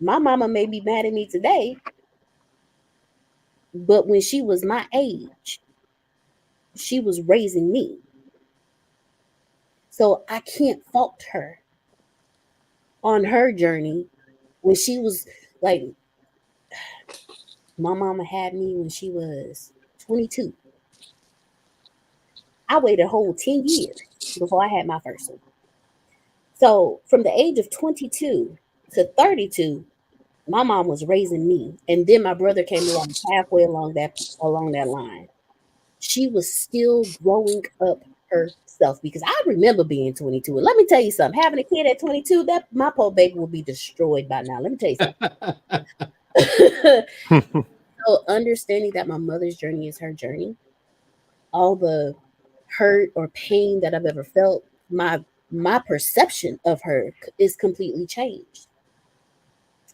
My mama may be mad at me today, but when she was my age, she was raising me. So I can't fault her on her journey when she was like, my mama had me when she was 22. I waited a whole 10 years before I had my first one. So from the age of 22 to 32, my mom was raising me. And then my brother came along halfway along that line. She was still growing up herself because I remember being 22. And let me tell you something, having a kid at 22, that my poor baby will be destroyed by now. Let me tell you something. So understanding that my mother's journey is her journey, all the hurt or pain that I've ever felt, my perception of her is completely changed.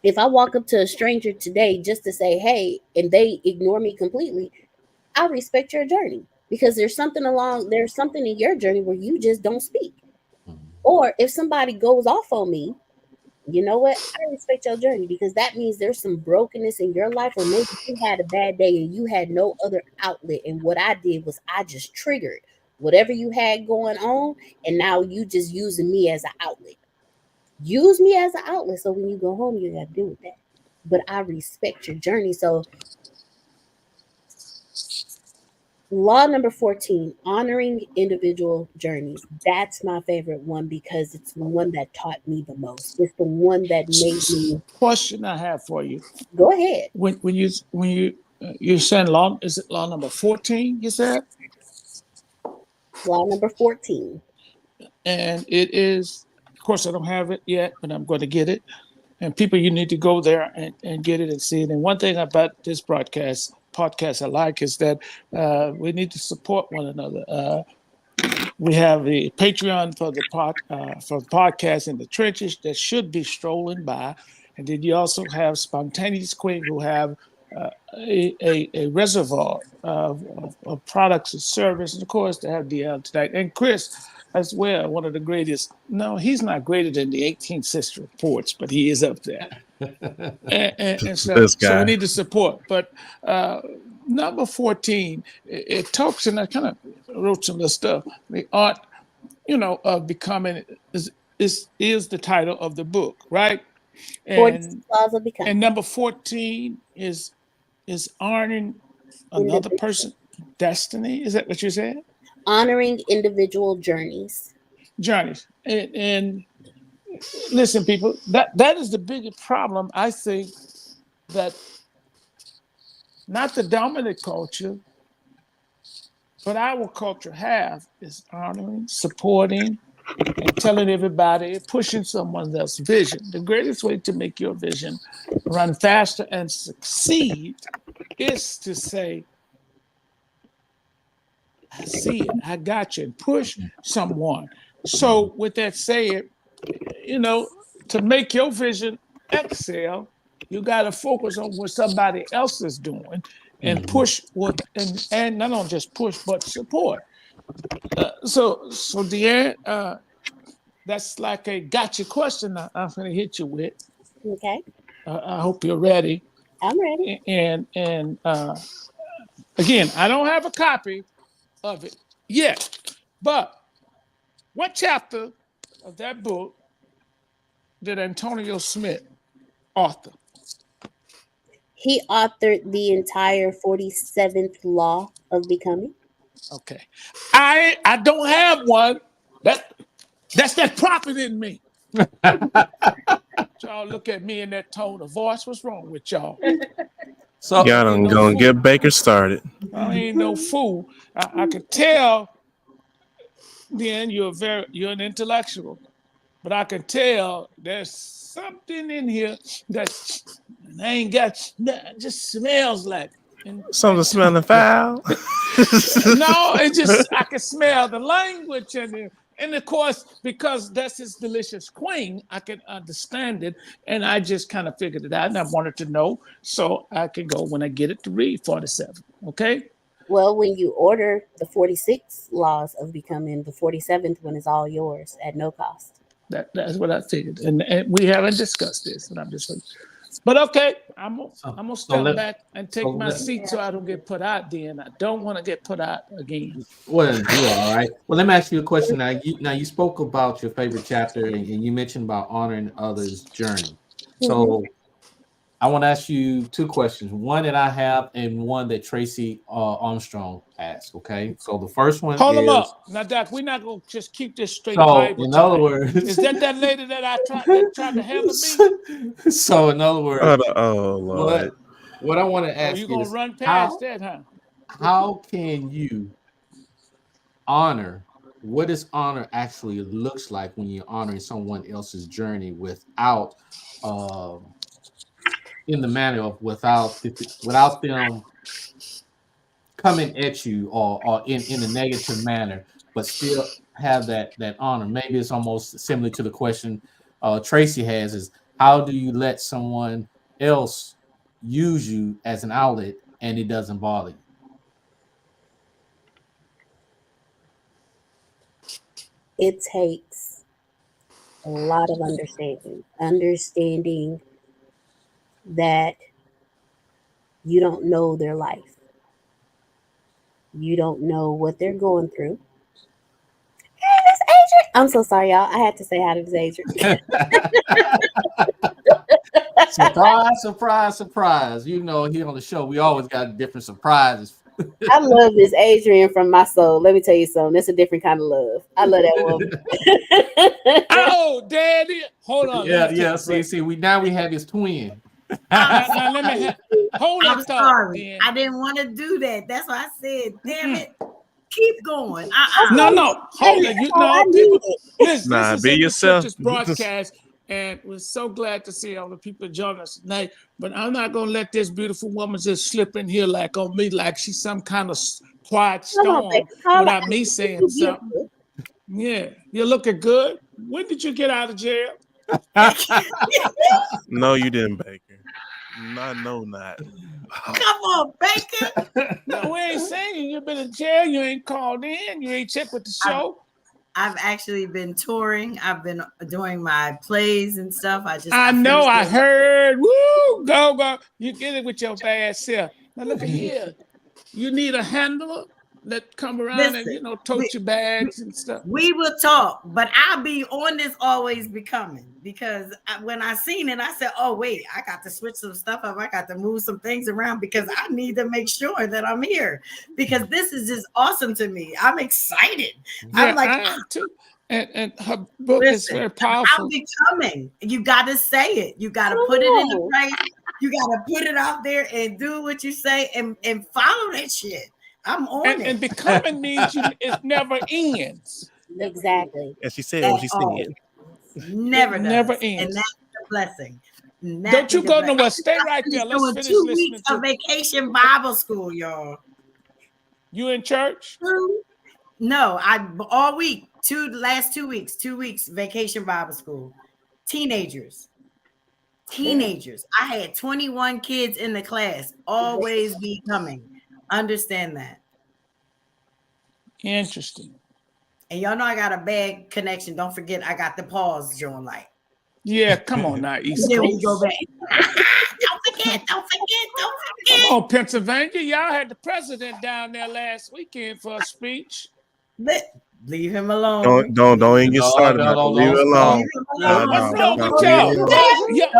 If I walk up to a stranger today just to say hey and they ignore me completely, I respect your journey because there's something in your journey where you just don't speak. Or if somebody goes off on me, you know what? I respect your journey because that means there's some brokenness in your life, or maybe you had a bad day and you had no other outlet. And what I did was I just triggered whatever you had going on, and now you just using me as an outlet. Use me as an outlet so when you go home, you got to deal with that. But I respect your journey. So law number 14, honoring individual journeys. That's my favorite one because it's the one that taught me the most. It's the one that made me Question I have for you: go ahead. when you saying law, is it law number 14? You said, Law number 14. and it is. Of course, I don't have it yet, but I'm going to get it. And people, you need to go there and get it and see it. And one thing about this podcast I like is that we need to support one another. We have the Patreon for podcast in the trenches that should be strolling by, and then you also have Spontaneous Queen who have a reservoir of products and services. And of course, they have DL tonight and Chris as well, one of the greatest. No, he's not greater than the 18th Sister Reports, but he is up there. And so, This so we guy. need to support. But number 14, it talks, and I kind of wrote some of the stuff. The art, of becoming is the title of the book, right? 46 And laws of and becoming. number 14 is honoring another Individual. person's destiny. Is that what you said? Honoring individual journeys. Journeys. And listen, people, that is the biggest problem I think that not the dominant culture, but our culture have is honoring, supporting, and telling everybody, pushing someone else's vision. The greatest way to make your vision run faster and succeed is to say, I see it, I got you, and push someone. So, with that said, you know, to make your vision excel, you got to focus on what somebody else is doing and push what, and not only just push, but support. So Deanne, that's like a gotcha question I'm going to hit you with. Okay. I hope you're ready. I'm ready. And again, I don't have a copy of it yet, but what chapter of that book did Antonio Smith author? He authored the entire 47th law of becoming. Okay, I don't have one. That's that prophet in me. Y'all look at me in that tone of voice. What's wrong with y'all? So y'all I ain't done no gonna fool. get Baker started. I ain't no fool. I could tell. Then you're an intellectual, but I can tell there's something in here that I ain't got. That just smells like. Something smelling foul. No, it just I can smell the language in it. And of course, because that's his delicious queen, I can understand it. And I just kind of figured it out. And I wanted to know so I can go when I get it to read 47. Okay? Well, when you order the 46 laws of becoming, the 47th one is all yours at no cost. That's what I figured. And we haven't discussed this. And I'm just But okay, I'm gonna step let- back and take so my let- seat so I don't get put out. Then I don't want to get put out again. Well, you all right. Well, let me ask you a question. Now you spoke about your favorite chapter, and you mentioned about honoring others' journey. So I want to ask you two questions. One that I have, and one that Tracy Armstrong asked. Okay. So the first one Hold them is up now, Doc. We're not gonna just keep this straight so. Bible In other tonight. words, Is that lady that tried to handle me? So in other words, Oh Lord. what I want to Oh, ask you is gonna run past that, huh? how can you honor what does honor actually looks like when you're honoring someone else's journey without in the manner of without them coming at you or in a negative manner, but still have that honor. Maybe it's almost similar to the question Tracy has is how do you let someone else use you as an outlet and it doesn't bother you? It takes a lot of understanding that you don't know their life. You don't know what they're going through. Hey, Miss Adrian. I'm so sorry, y'all. I had to say hi to Miss Adrian. Surprise, surprise, surprise. You know, here on the show, we always got different surprises. I love Miss Adrian from my soul. Let me tell you something. That's a different kind of love. I love that woman. Oh, Daddy. Hold on. Yeah, Let me take yeah. a See, break. see, we have his twin. Now, let me hold I'm that thought. sorry. Then. I didn't want to do that. That's why I said, damn it. Keep going. No. Hold it. You know, people. Listen, Nah, this is be in the yourself. Church's broadcast, and we're so glad to see all the people joining us tonight. But I'm not gonna let this beautiful woman just slip in here like on me, like she's some kind of quiet storm without me saying something. Yeah, you're looking good. When did you get out of jail? No, you didn't, Baker. No, not. Come on, Baker. No, we ain't saying you've been in jail. You ain't called in. You ain't checked with the show. I've actually been touring. I've been doing my plays and stuff. I know. I heard. Woo! Go. You get it with your bad self. Now look at here. You need a handler that come around and tote your bags and stuff. We will talk, but I'll be on this always becoming because when I seen it, I said, "Oh wait, I got to switch some stuff up. I got to move some things around because I need to make sure that I'm here because this is just awesome to me. I'm excited. Yeah, I'm like, I am too. And her book is very powerful. I'm becoming. You got to say it. You got to put it in the right. You got to put it out there and do what you say and follow that shit. I'm on it. And becoming means it never ends. Exactly. And she said what she said. Never ends. And that's a blessing. Don't you go nowhere. Stay right there. Let's finish listening. 2 listening weeks to of vacation Bible school, y'all. You in church? No, I all week. Last 2 weeks. 2 weeks vacation Bible school. Teenagers. I had 21 kids in the class. Always be coming. Understand that. Interesting. And y'all know I got a bad connection. Don't forget, I got the pause, Joan Light. Yeah, come on now, East Then Coast. we go back. Don't forget. Come on, Pennsylvania. Y'all had the president down there last weekend for a speech. Leave him alone. Don't even get started. Leave it alone. What's wrong with y'all?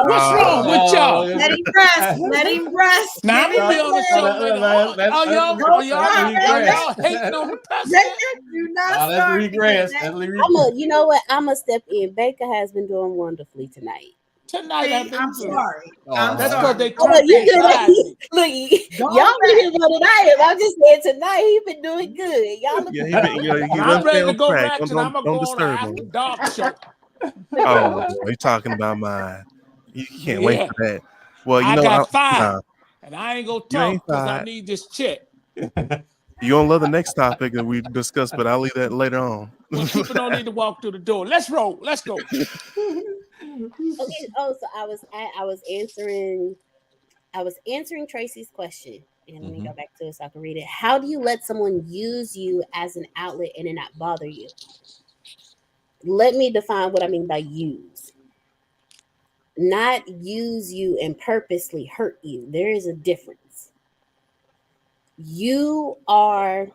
What's wrong with y'all? Let him rest. Let him rest. Now I'm gonna be on the show later. Are y'all hating on the president? Do not start. Regress. You know what? I'm gonna step in. Baker has been doing wonderfully tonight. Tonight I've been I'm good. sorry. That's because they Look, y'all been here more than I am. I'm just saying tonight he's been doing good. I'm ready to go back and I'm gonna go on an after dark show. Oh, you're talking about mine. You can't wait for that. Well, I got five, and I ain't gonna talk because I need this check. You don't love the next topic that we discussed, but I'll leave that later on. Well, people don't need to walk through the door. Let's roll. Let's go. Okay. Oh, so I was answering Tracy's question, and let me go back to it so I can read it. How do you let someone use you as an outlet and it not bother you? Let me define what I mean by use. not use you and purposely hurt you. There is a difference. You are,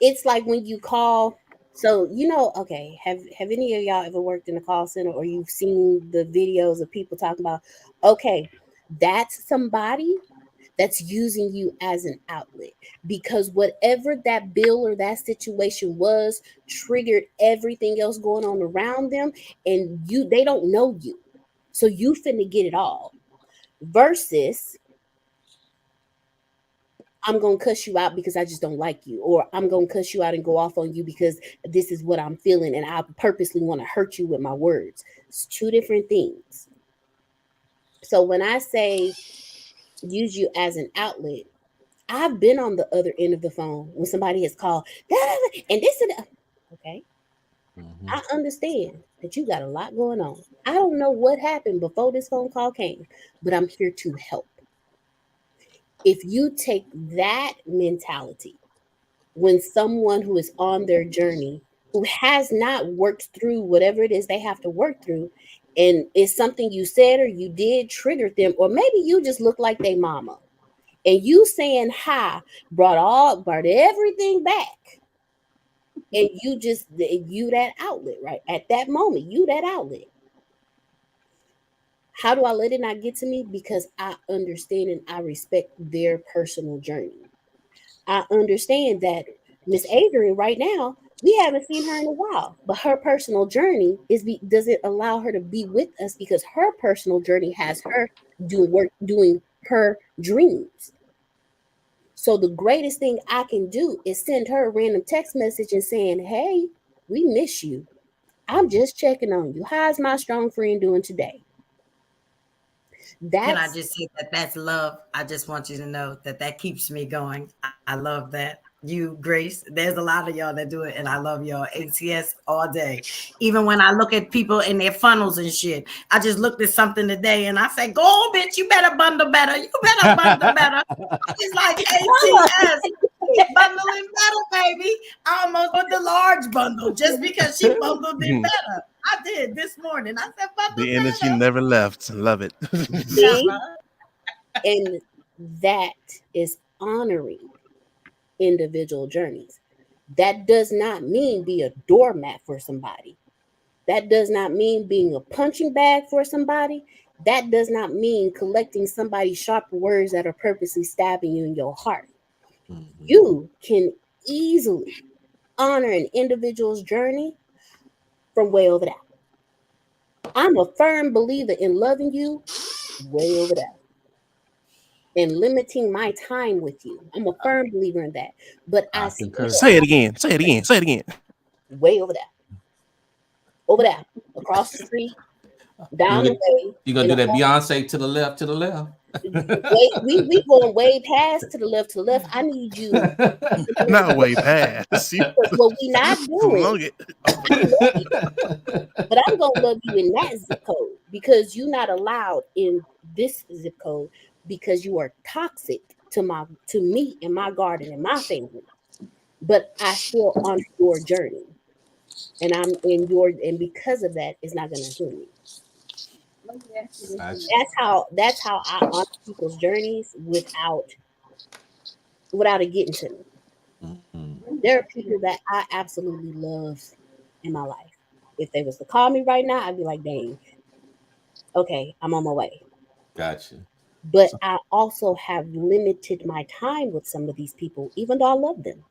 it's like when you call. So, okay, have any of y'all ever worked in a call center, or you've seen the videos of people talking about, okay, that's somebody that's using you as an outlet, because whatever that bill or that situation was triggered everything else going on around them, and they don't know you. So you finna get it all. Versus, I'm going to cuss you out because I just don't like you, or I'm going to cuss you out and go off on you because this is what I'm feeling and I purposely want to hurt you with my words. It's two different things. So when I say use you as an outlet, I've been on the other end of the phone when somebody has called and this and that. Okay. Mhm. I understand that you got a lot going on. I don't know what happened before this phone call came, but I'm here to help. If you take that mentality when someone who is on their journey, who has not worked through whatever it is they have to work through, and it's something you said or you did triggered them, or maybe you just look like they mama, and you saying hi brought everything back, and you that outlet, right? At that moment, you that outlet. How do I let it not get to me? Because I understand and I respect their personal journey. I understand that Miss Adrian right now, we haven't seen her in a while, but her personal journey doesn't allow her to be with us because her personal journey has her doing her dreams. So the greatest thing I can do is send her a random text message and saying, hey, we miss you. I'm just checking on you. How's my strong friend doing today? Can I just say that that's love? I just want you to know that keeps me going. I love that. You, Grace, there's a lot of y'all that do it, and I love y'all. ATS all day. Even when I look at people in their funnels and shit, I just looked at something today and I say, go on, bitch, you better bundle better. You better bundle better. It's like ATS. Keep bundling better, baby. I almost put the large bundle just because she bundled it better. I did this morning. I said, bundle The energy better. never left. Love it. See? And that is honoring individual journeys. That does not mean be a doormat for somebody. That does not mean being a punching bag for somebody. That does not mean collecting somebody's sharp words that are purposely stabbing you in your heart. You can easily honor an individual's journey from way over there. I'm a firm believer in loving you way over there and limiting my time with you. I'm a firm believer in that. But I see Say it again. Say it again. Say it again. way over there, across the street, down the way. You gonna do that Beyonce to the left, we going way past to the left. I need you. Not way past. What we not doing. But I'm gonna love you in that zip code because you're not allowed in this zip code because you are toxic to me and my garden and my family. But I still on your journey, and I'm in your, and because of that, it's not gonna heal me. That's how I honor people's journeys without it getting to me. There are people that I absolutely love in my life. If they was to call me right now, I'd be like, dang, okay, I'm on my way. Gotcha. But I also have limited my time with some of these people, even though I love them.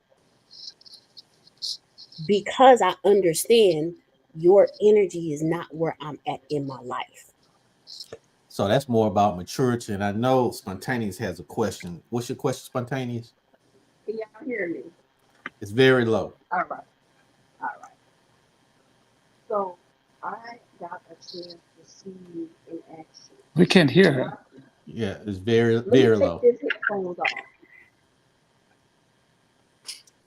Because I understand your energy is not where I'm at in my life. So that's more about maturity. And I know Spontaneous has a question. What's your question, Spontaneous? Can y'all hear me? It's very low. All right. So I got a chance to see you in action. We can't hear her. Yeah, it's very Let me low. take this headphones off.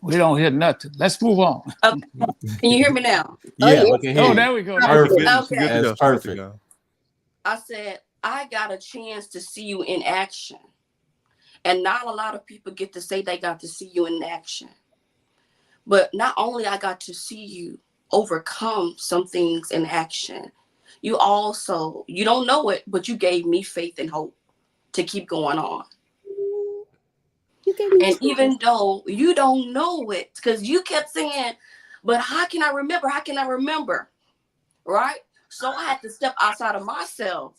We don't hear nothing. Let's move on. Okay. Can you hear me now? Yeah, yes. we can hear Oh, you. there we go. Perfect. Okay. That's perfect. I said, I got a chance to see you in action. And not a lot of people get to say they got to see you in action. But not only I got to see you overcome some things in action, you don't know it, but you gave me faith and hope to keep going on. You gave me And faith. even though you don't know it, because you kept saying, but how can I remember? How can I remember? Right? So I had to step outside of myself,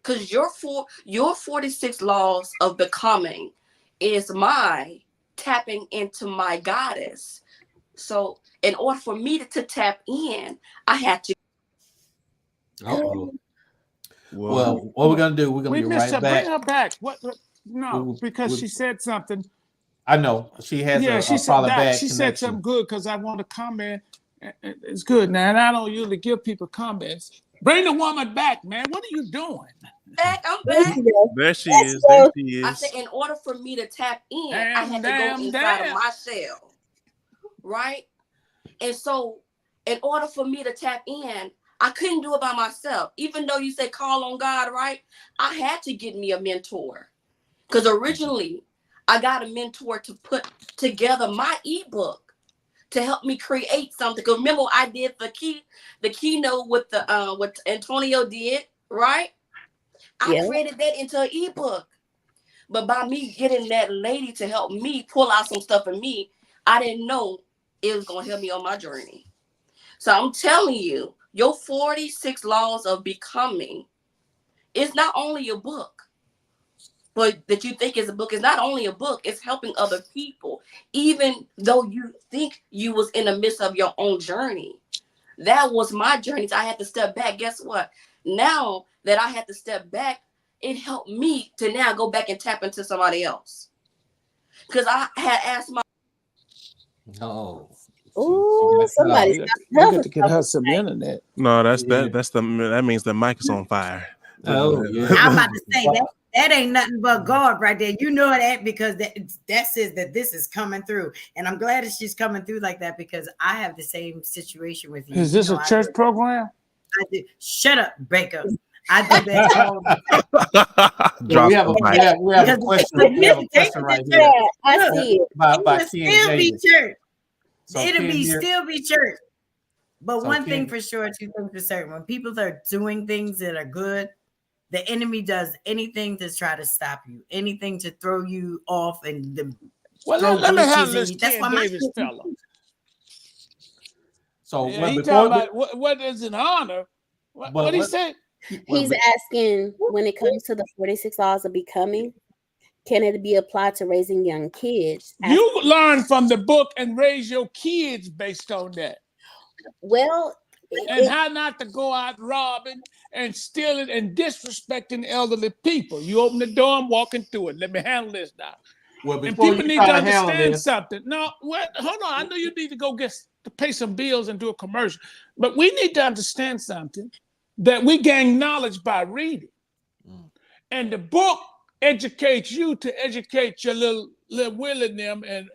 because your 46 laws of becoming is my tapping into my goddess. So in order for me to tap in, I had to. Uh-oh. Well, what we're gonna do? We're gonna We be missed right her. back. Bring her back. What? No, because she said something. I know she has She said probably that. bad She said connection. something good because I want to comment. It's good now, and I don't usually give people comments. Bring the woman back, man. What are you doing? I'm There back. she goes. There she There is. she There goes. she I is. said, in order for me to tap in, I Damn, had to go inside of my shell, right? And so, in order for me to tap in, I couldn't do it by myself. Even though you say call on God, right? I had to get me a mentor, because originally I got a mentor to put together my ebook to help me create something. Because remember, I did the keynote with what Antonio did, right? I created that into an ebook. But by me getting that lady to help me pull out some stuff in me, I didn't know it was going to help me on my journey. So I'm telling you, your 46 laws of becoming is not only a book, but that you think is a book. It's not only a book, it's helping other people. Even though you think you was in the midst of your own journey. That was my journey. So I had to step back. Guess what? Now that I had to step back, it helped me to now go back and tap into somebody else. Because I had asked my... Oh. Oh, somebody's We got to get her some internet. No, that means the mic is on fire. Oh, yeah. I'm about to say that ain't nothing but God right there. You know that because that says that this is coming through. And I'm glad that she's coming through like that, because I have the same situation with you. Is this a church program? I do. Shut up, Baker. I do that all the Yeah, we have a question. We have a question right here. I see it. By It will Ken still be Davis. church. So It'll Ken be here- still be church. But So one thing Ken- for sure, two things for certain. When people are doing things that are good, the enemy does anything to try to stop you, anything to throw you off and Well, throw let me glitches handle in this you. That's Ken why my Davis shit- fella. So Yeah, well, he before talking about what is an honor. What he say? He's asking, when it comes to the 46 laws of becoming, can it be applied to raising young kids? You learn from the book and raise your kids based on that. Well, And how not to go out robbing and stealing and disrespecting elderly people. You open the door and walking through it. Let me handle this now. Well, And before people you need to try to handle understand this, something. No, hold on. I know you need to go to pay some bills and do a commercial, but we need to understand something, that we gain knowledge by reading. And the book educates you to educate your little Will in them and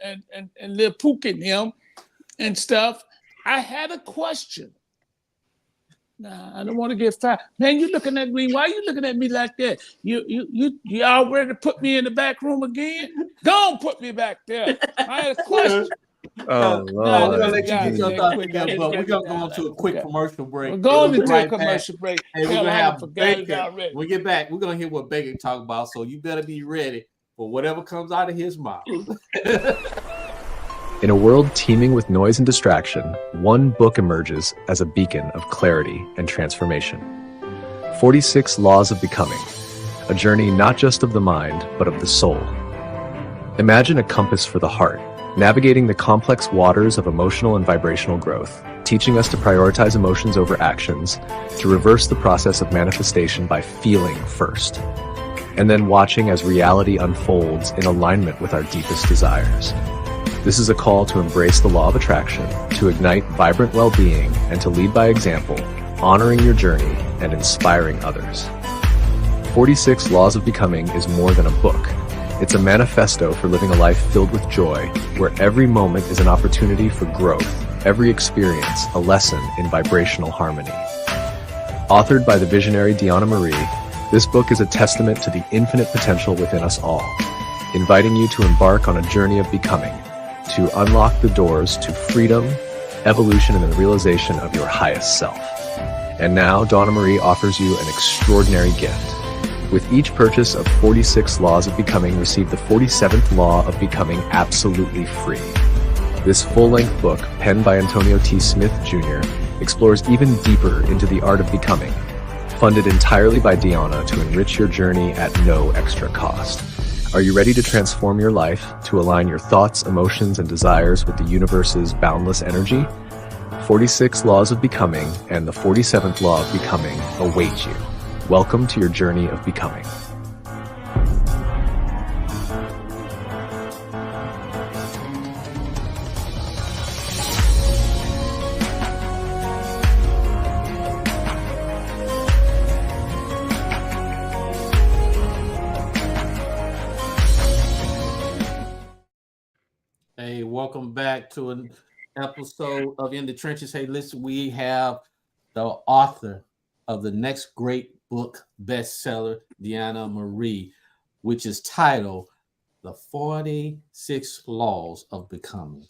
little Pook in them and stuff. I had a question. Nah, I don't want to get fired. Man, you looking at me. Why you looking at me like that? You already put me in the back room again? Don't put me back there. I had a question. Oh, we're Lord. gonna let you get your thoughts Quick, together, but we're gonna go quick, into a quick quick. commercial break. We're going We'll be into right a commercial break. And we're Hell, gonna I have forgot it Baker. already. When we get back, we're gonna hear what Baker talk about. So you better be ready for whatever comes out of his mouth. In a world teeming with noise and distraction, one book emerges as a beacon of clarity and transformation. 46 Laws of Becoming, a journey not just of the mind, but of the soul. Imagine a compass for the heart, navigating the complex waters of emotional and vibrational growth, teaching us to prioritize emotions over actions, to reverse the process of manifestation by feeling first, and then watching as reality unfolds in alignment with our deepest desires. This is a call to embrace the law of attraction, to ignite vibrant well-being, and to lead by example, honoring your journey and inspiring others. 46 Laws of Becoming is more than a book. It's a manifesto for living a life filled with joy, where every moment is an opportunity for growth, every experience a lesson in vibrational harmony. Authored by the visionary Deanna Marie, this book is a testament to the infinite potential within us all, inviting you to embark on a journey of becoming, to unlock the doors to freedom, evolution, and the realization of your highest self. And now, Donna Marie offers you an extraordinary gift. With each purchase of 46 Laws of Becoming, receive the 47th Law of Becoming absolutely free. This full-length book, penned by Antonio T. Smith, Jr., explores even deeper into the art of becoming, funded entirely by Deanna to enrich your journey at no extra cost. Are you ready to transform your life, to align your thoughts, emotions, and desires with the universe's boundless energy? 46 Laws of Becoming and the 47th Law of Becoming await you. Welcome to your journey of becoming. Hey, welcome back to an episode of In the Trenches. Hey, listen, we have the author of the next great book bestseller, Deanna Marie, which is titled The 46 Laws of Becoming.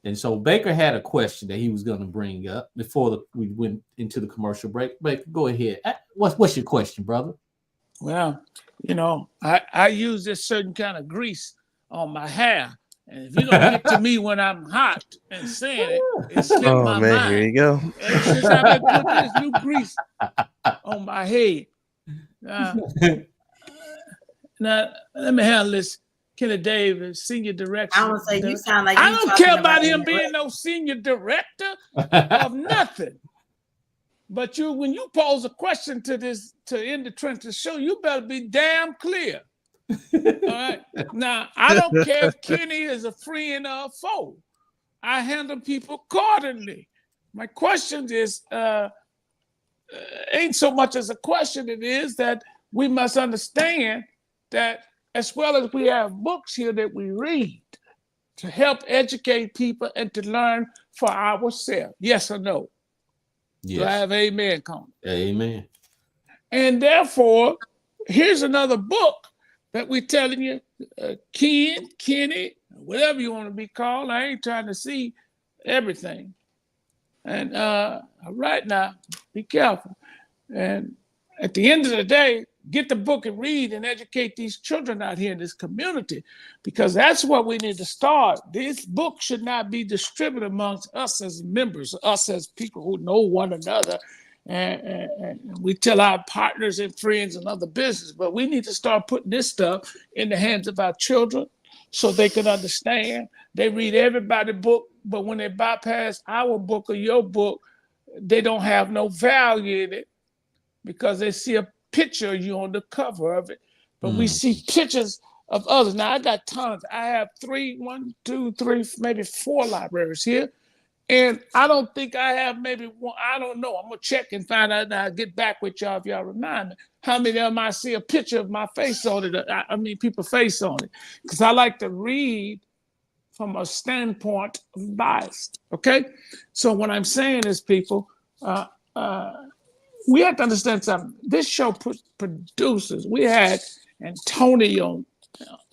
And so Baker had a question that he was going to bring up before we went into the commercial break. Baker, go ahead. What's your question, brother? Well, you know, I use this certain kind of grease on my hair. And if you don't get to me when I'm hot and saying it, it slipped my mind. Here you go. And since I've been putting this new grease on my head, now let me handle this. Kenny Davis, senior director. I don't say you sound like I you don't talking care about him him being no senior director of nothing. But when you pose a question to In the Trenches show, you better be damn clear. All right. Now, I don't care if Kenny is a friend or a foe. I handle people accordingly. My question is, ain't so much as a question. It is that we must understand that as well as we have books here that we read to help educate people and to learn for ourselves. Yes or no? Yes. Do I have amen, Connie? Amen. And therefore, here's another book that we're telling you, Kenny, whatever you want to be called. I ain't trying to see everything. And right now, be careful. And at the end of the day, get the book and read and educate these children out here in this community, because that's what we need to start. This book should not be distributed amongst us as members, us as people who know one another. And we tell our partners and friends and other business, but we need to start putting this stuff in the hands of our children so they can understand. They read everybody's book, but when they bypass our book or your book, they don't have no value in it because they see a picture of you on the cover of it. But we see pictures of others. Now, I got tons. I have 3, 1, 2, 3, maybe 4 libraries here. And I don't think I have maybe one. I don't know. I'm going to check and find out, and I'll get back with y'all if y'all remind me. How many of them I see a picture of my face on it? I mean, people's face on it. Because I like to read from a standpoint of bias. Okay? So what I'm saying is, people, we have to understand something. This show producers. We had Antonio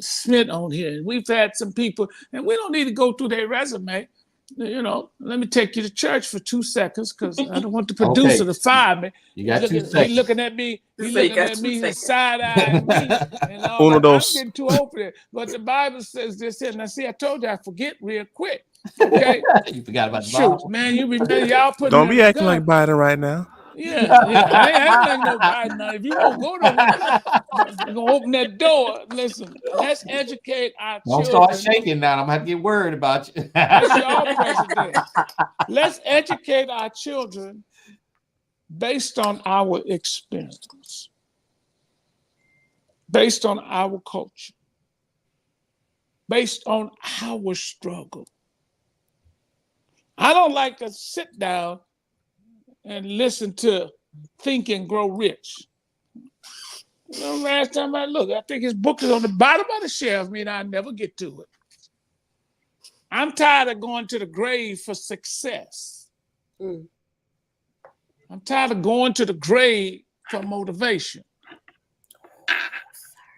Smith on here. We've had some people, and we don't need to go through their resume. You know, let me take you to church for 2 seconds because I don't want the producer to fire me. You got 2 seconds. He's looking at me. He's looking at me and side-eyeing me. And all One of those. I'm getting too old for that. But the Bible says this here. Now, see, I told you I forget real quick. Okay? You forgot about the Shoot, Bible. man, you remember y'all putting Don't be acting like Biden right now. Yeah. I ain't like no Biden now. If you gonna go to you're gonna open that door. Listen, let's educate our Don't children. start shaking now. I'm gonna have to get worried about you. That's your president. Let's educate our children based on our experience, based on our culture, based on our struggle. I don't like to sit down and listen to Think and Grow Rich. You know, last time I looked, I think his book is on the bottom of the shelf, meaning I never get to it. I'm tired of going to the grave for success. I'm tired of going to the grave for motivation.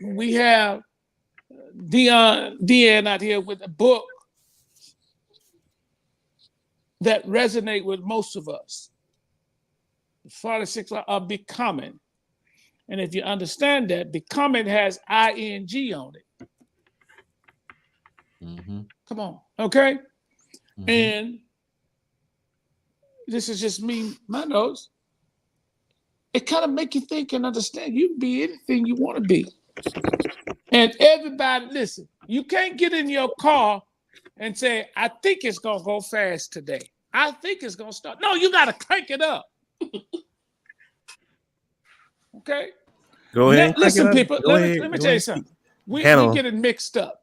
We have Deanna out here with a book that resonate with most of us. 46 law of becoming. And if you understand that, becoming has ing on it. Come on, okay? And this is just me, my notes. It kind of make you think and understand you can be anything you want to be. And everybody, listen, you can't get in your car and say, I think it's going to go fast today. I think it's going to start. No, you got to crank it up. Okay? Go ahead. Listen, people, let me tell you ahead. something. We Handle. get it mixed up.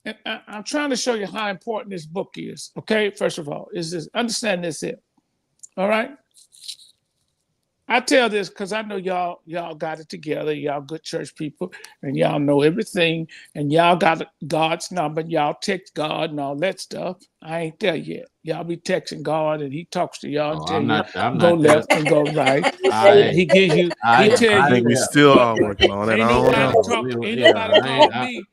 And I'm trying to show you how important this book is. Okay, first of all, is this understand this here. All right. I tell this because I know y'all got it together. Y'all good church people, and y'all know everything, and y'all got God's number. And y'all text God and all that stuff. I ain't there yet. Y'all be texting God, and He talks to y'all and tell you go left and go right. He gives you. He tell I you. think we still are working on it. Ain't I don't nobody know. talk. Ain't nobody call me.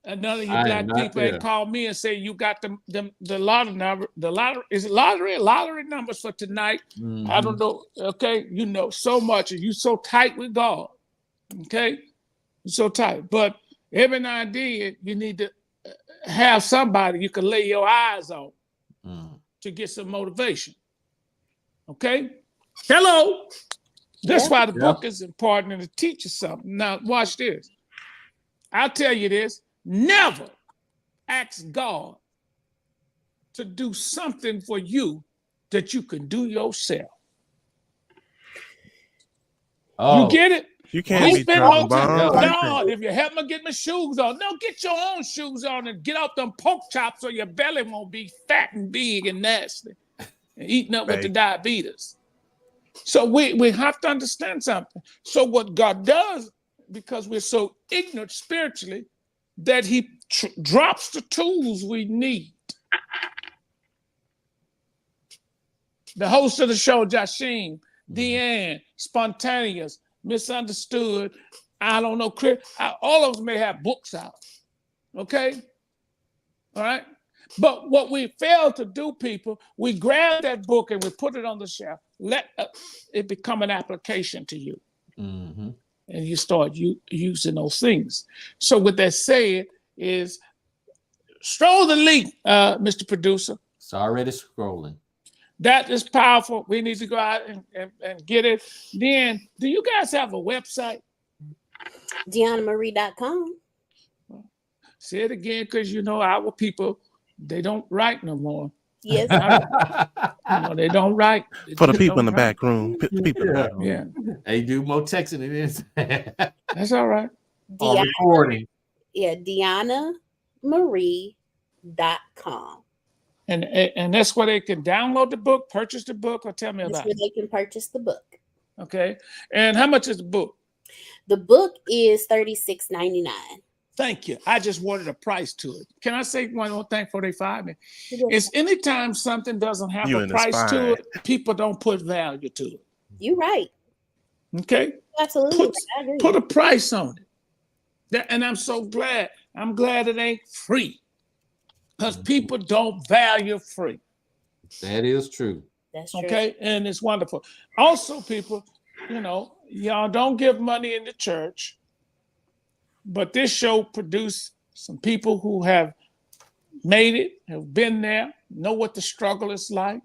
None of you black people ain't call me and say you got the lottery number. The lottery is it lottery numbers for tonight. I don't know. Okay, you know so much, and you so tight with God. Okay, you're so tight. But every now and then you need to have somebody you can lay your eyes on to get some motivation. Okay. Hello. That's why the book is important and to teach you something. Now watch this. I'll tell you this. Never ask God to do something for you that you can do yourself. You get it? You can't be dropping bombs like that. God, if you help me get my shoes on, no, get your own shoes on and get off them pork chops so your belly won't be fat and big and nasty and eating up with the diabetes. So we have to understand something. So what God does, because we're so ignorant spiritually, that He drops the tools we need. The host of the show, Jasheen, Deanne, Spontaneous, Misunderstood, I don't know, Chris, all of us may have books out. Okay? All right? But what we fail to do, people, we grab that book and we put it on the shelf. Let it become an application to you. And you start using those things. So with that said is, stroll the link, Mr. Producer. It's already scrolling. That is powerful. We need to go out and get it. Then, do you guys have a website? DeannaMarie.com. Say it again, because you know our people, they don't write no more. Yes. They don't write. For the people in the back room. People in the back room. Yeah. They do more texting than this. That's all right. Recording. Yeah, DeannaMarie.com. And that's where they can download the book, purchase the book, or tell me That's about where it. they can purchase the book. Okay. And how much is the book? The book is $36.99. Thank you. I just wanted a price to it. Can I say one more thing before they fire me? It's anytime something doesn't have a price to it, people don't put value to it. You're right. Okay? Absolutely. I agree. Put a price on it. And I'm so glad. I'm glad it ain't free. Because people don't value free. That is true. That's true. Okay? And it's wonderful. Also, people, y'all don't give money in the church. But this show produced some people who have made it, have been there, know what the struggle is like.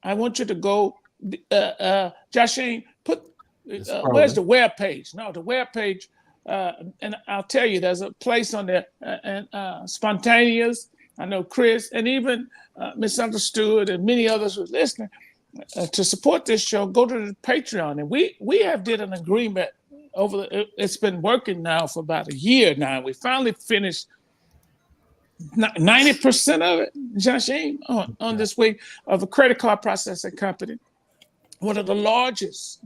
I want you to go, Jasheen, where's the web page? No, the web page, and I'll tell you, there's a place on there, and Spontaneous, I know Chris, and even Misunderstood, and many others who are listening, to support this show, go to the Patreon. And we have did an agreement it's been working now for about a year now. We finally finished 90% of it, Jasheen, on this week, of a credit card processing company. One of the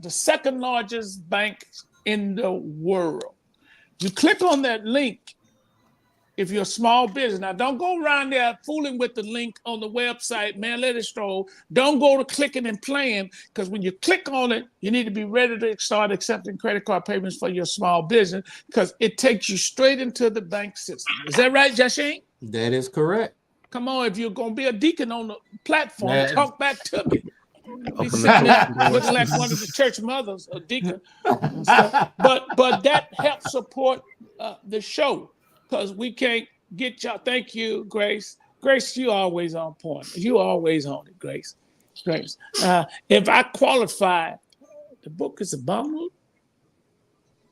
second largest bank in the world. You click on that link if you're a small business. Now, don't go around there fooling with the link on the website, man, let it stroll. Don't go to clicking and playing, because when you click on it, you need to be ready to start accepting credit card payments for your small business, because it takes you straight into the bank system. Is that right, Jasheen? That is correct. Come on, if you're going to be a deacon on the platform, talk back to me. Be Open sitting there the looking like one of the church mothers or deacon and stuff. But that helps support the show because we can't get y'all. Thank you, Grace. Grace, you always on point. You always on it, Grace. Grace. If I qualify, the book is a bundle.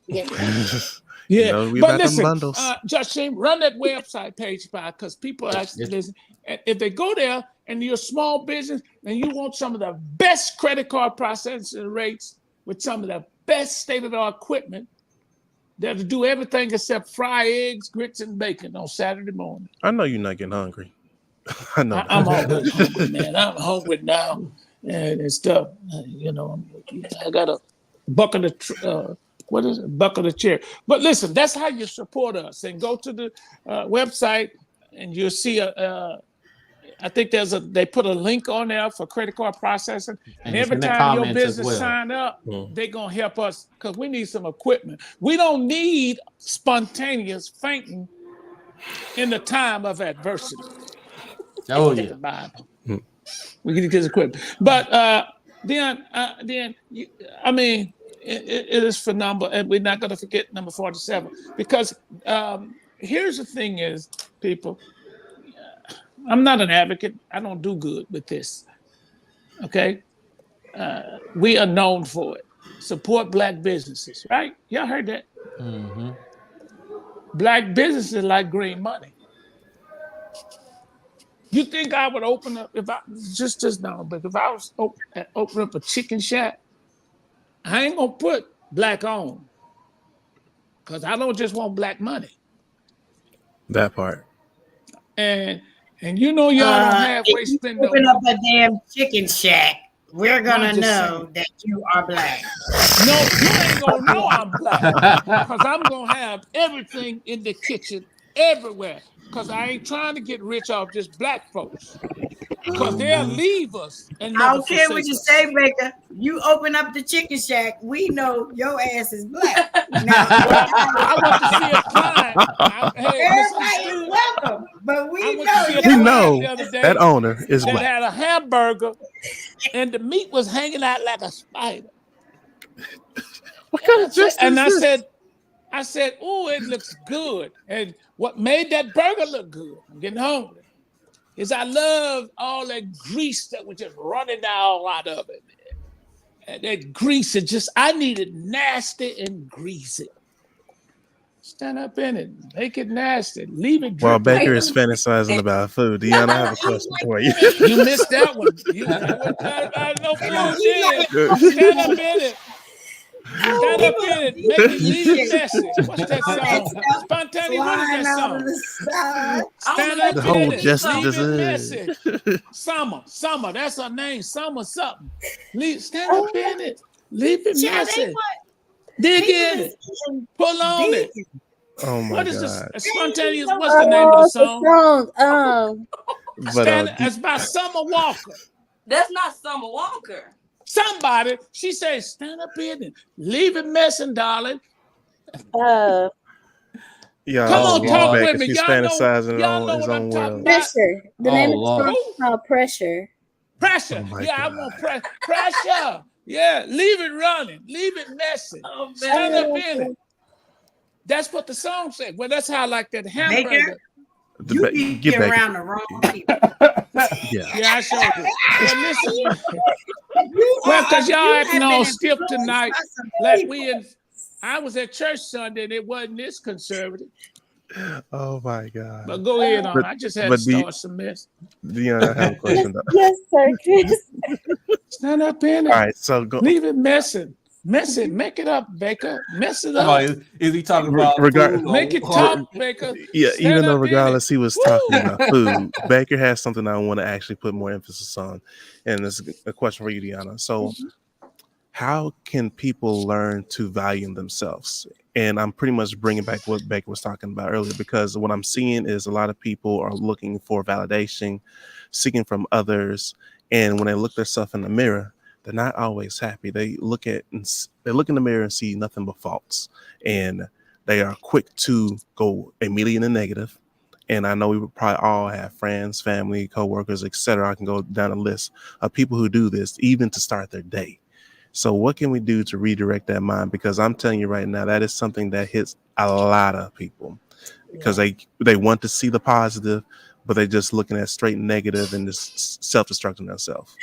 Yes. You Yeah, know, we but about them listen, bundles. Joshim, run that website page by because people actually listen. And if they go there and you're a small business and you want some of the best credit card processing rates with some of the best state-of-the-art equipment that'll do everything except fry eggs, grits, and bacon on Saturday morning. I know you're not getting hungry. I know. I'm always hungry, man. I'm hungry now and stuff. You know, I got a bucket of bucket of chair. But listen, that's how you support us. And go to the website, and you'll see I think they put a link on there for credit card processing. And every time your business sign up, they're gonna help us because we need some equipment. We don't need spontaneous fainting in the time of adversity. Oh yeah. The Bible. We can get this equipment. But then I mean, it is phenomenal, and we're not going to forget number 47 because here's the thing: is people. I'm not an advocate. I don't do good with this. Okay, we are known for it. Support Black businesses, right? Y'all heard that? Mm-hmm. Black businesses like green money. You think I would open up if I just now? But if I was open up a chicken shack, I ain't gonna put Black on because I don't just want Black money. That part. And you know y'all don't halfway spend no. Open up a damn chicken shack. We're gonna know that you are Black. No, you ain't gonna know I'm Black because I'm gonna have everything in the kitchen everywhere. Because I ain't trying to get rich off just Black folks. Because they'll leave us. And I don't care what you say, Baker. You open up the chicken shack, we know your ass is Black. Now, I want to see a client. Everybody is welcome, but we know that owner is Black. That had a hamburger, and the meat was hanging out like a spider. What kind of justice and is this? I said, oh, it looks good. And what made that burger look good, I'm getting hungry, is I love all that grease that was just running down out of it. And that grease, I need it nasty and greasy. Stand up in it, make it nasty, leave it dripping. While Baker is fantasizing about food, Deanna, I have a question for you. You missed that one. I no food. Stand up in it. Stand up in it, make it leave it messy. What's that song? Spontaneous, what is that song? Stand up in it, leave it messy. Summer, that's her name, Summer something. Stand up in it, leave it messy. Dig in it, pull on it. Oh my what is God. this? Spontaneous, what's the name of the song? It's by Summer Walker. That's not Summer Walker. Somebody, she says, stand up in it, leave it messing, darling. Yeah, come on, talk with me. She's Y'all fantasizing know on his what own I'm talking world. about. Pressure. The name of the song is called Pressure. Pressure. Oh I God. want pressure. Yeah, leave it running, leave it messy. Stand up in it. That's what the song said. Well, that's how I like that hamburger. You be Get back. around the wrong people. Yeah, I showed it. But listen, well, because y'all acting all stiff tonight. Like I was at church Sunday and it wasn't this conservative. Oh my God. But go ahead on. I just had to start some mess. Deanna, I have a question though. Yes, sir, Chris. Stand up in it. All right, so go. Leave it messing. Mess it. Make it up, Baker. Mess it up. Is he talking about Make it talk, Baker. Yeah, Stand even though up in regardless it. he was talking about food, Baker has something I want to actually put more emphasis on, and this is a question for you, Deanna. So, how can people learn to value themselves? And I'm pretty much bringing back what Baker was talking about earlier, because what I'm seeing is a lot of people are looking for validation, seeking from others, and when they look themselves in the mirror, they're not always happy. They look in the mirror and see nothing but faults, and they are quick to go immediately in the negative And I know we would probably all have friends, family, coworkers, etc. I can go down a list of people who do this, even to start their day. So what can we do to redirect that mind? Because I'm telling you right now, that is something that hits a lot of people because they want to see the positive, but they're just looking at straight negative and just self-destructing themselves.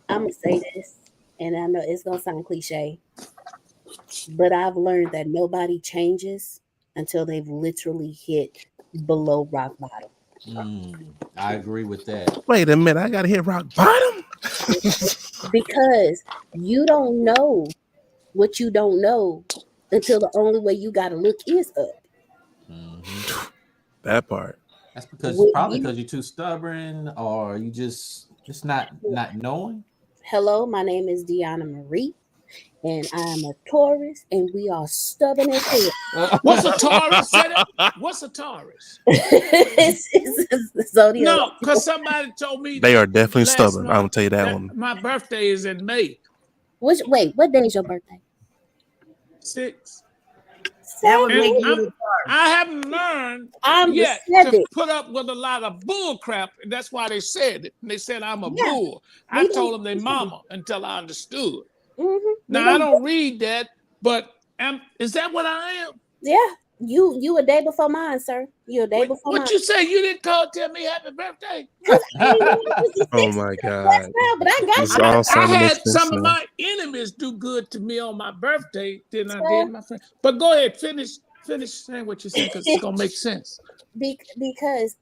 I'm gonna say this, and I know it's gonna sound cliche, but I've learned that nobody changes until they've literally hit below rock bottom. I agree with that. Wait a minute, I gotta hit rock bottom. Because you don't know what you don't know until the only way you gotta look is up. That part. That's because When probably you- because you're too stubborn, or you just not knowing. Hello, my name is Deanna Marie, and I'm a Taurus, and we are stubborn as hell. What's a Taurus? Say that. What's a Taurus? it's a zodiac. No, because somebody told me They are definitely last stubborn. I'm month gonna tell you that one. my birthday is in May Wait, what day is your birthday? 6th. That would And make you. I haven't learned I'm the yet to 7th. put up with a lot of bull crap. And that's why they said it. And they said I'm a Yeah. bull. We I don't- told them they mama until I understood. Mhm. Now I don't read that, but is that what I am? Yeah, you a day before mine, sir. You a day before What mine. you say? You didn't tell me happy birthday? Oh my God. But I got This you. all I sounding had expensive. some of my enemies do good to me on my birthday than I did my friend. But go ahead, finish saying what you're saying because it's gonna make sense. Because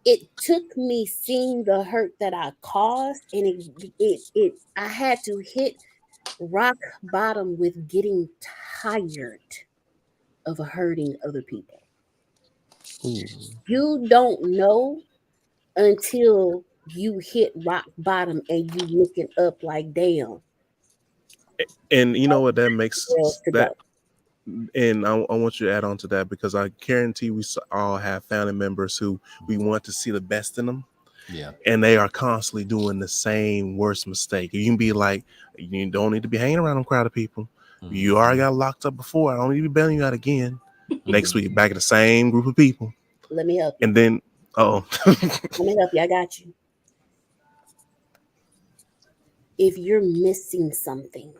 it took me seeing the hurt that I caused, and it I had to hit rock bottom with getting tired of hurting other people. You don't know until you hit rock bottom and you looking up like, damn. And you know what that makes Well, to that. go. And I want you to add on to that because I guarantee we all have family members who we want to see the best in them. Yeah. And they are constantly doing the same worst mistake. You can be like, you don't need to be hanging around them crowd of people. You already got locked up before. I don't need to be bailing you out again. Next week, back in the same group of people. Let me help you. And then, Let me help you. I got you. If you're missing something,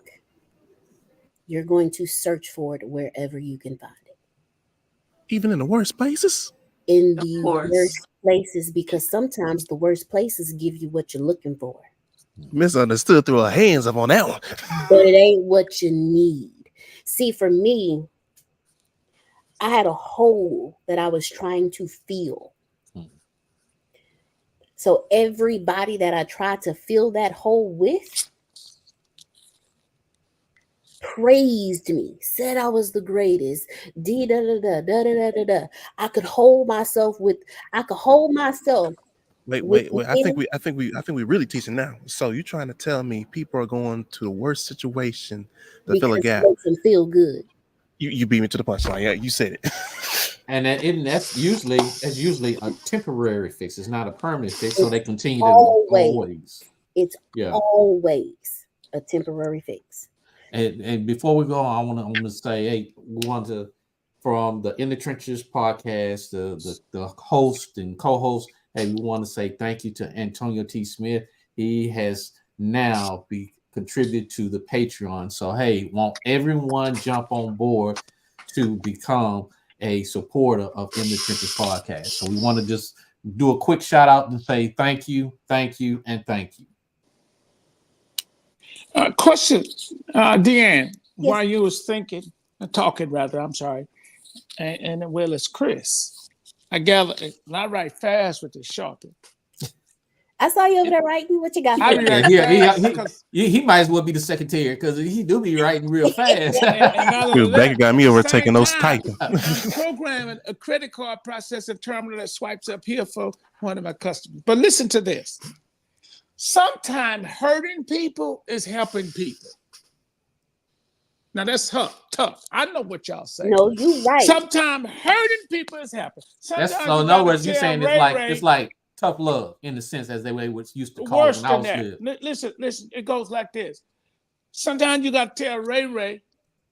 you're going to search for it wherever you can find it. even in the worst places. In Of the course. worst places, because sometimes the worst places give you what you're looking for, Misunderstood, threw her hands up on that one. but it ain't what you need. See, for me, I had a hole that I was trying to fill. So everybody that I tried to fill that hole with praised me, said I was the greatest. I could hold myself. Wait. I think we really teaching now. So you trying to tell me people are going to the worst situation to fill a because gap? it makes them feel good. You beat me to the punchline. Yeah, you said it. And that's usually a temporary fix. It's not a permanent fix. So they continue to Always. always. It's always a temporary fix. And before we go on, I want to say, hey, we want to, from the In the Trenches podcast, the host and co-host, hey, we want to say thank you to Antonio T. Smith. He has now contributed to the Patreon. So hey, want everyone jump on board to become a supporter of In the Trenches podcast. So we want to just do a quick shout out and say thank you, and thank you. Question, Deanne, Yes. while you was talking rather, I'm sorry, and well, it's Chris. I gather, and I write fast with the Sharpie. I saw you over there writing. What you got? I for be me? writing fast. He might as well be the secretary because he do be writing real fast. And not only Dude, Becca that, got me over at the same taking those time, typing. I'm programming a credit card processing terminal that swipes up here for one of my customers. But listen to this. Sometimes hurting people is helping people. Now that's tough. I know what y'all say. No, you right. Sometimes hurting people is helping. That's Sometimes so. you In gotta other words, you're tell saying Ray it's like tough love in the sense as they used to call it worse when I than was that. little. Listen. It goes like this. Sometimes you got to tell Ray,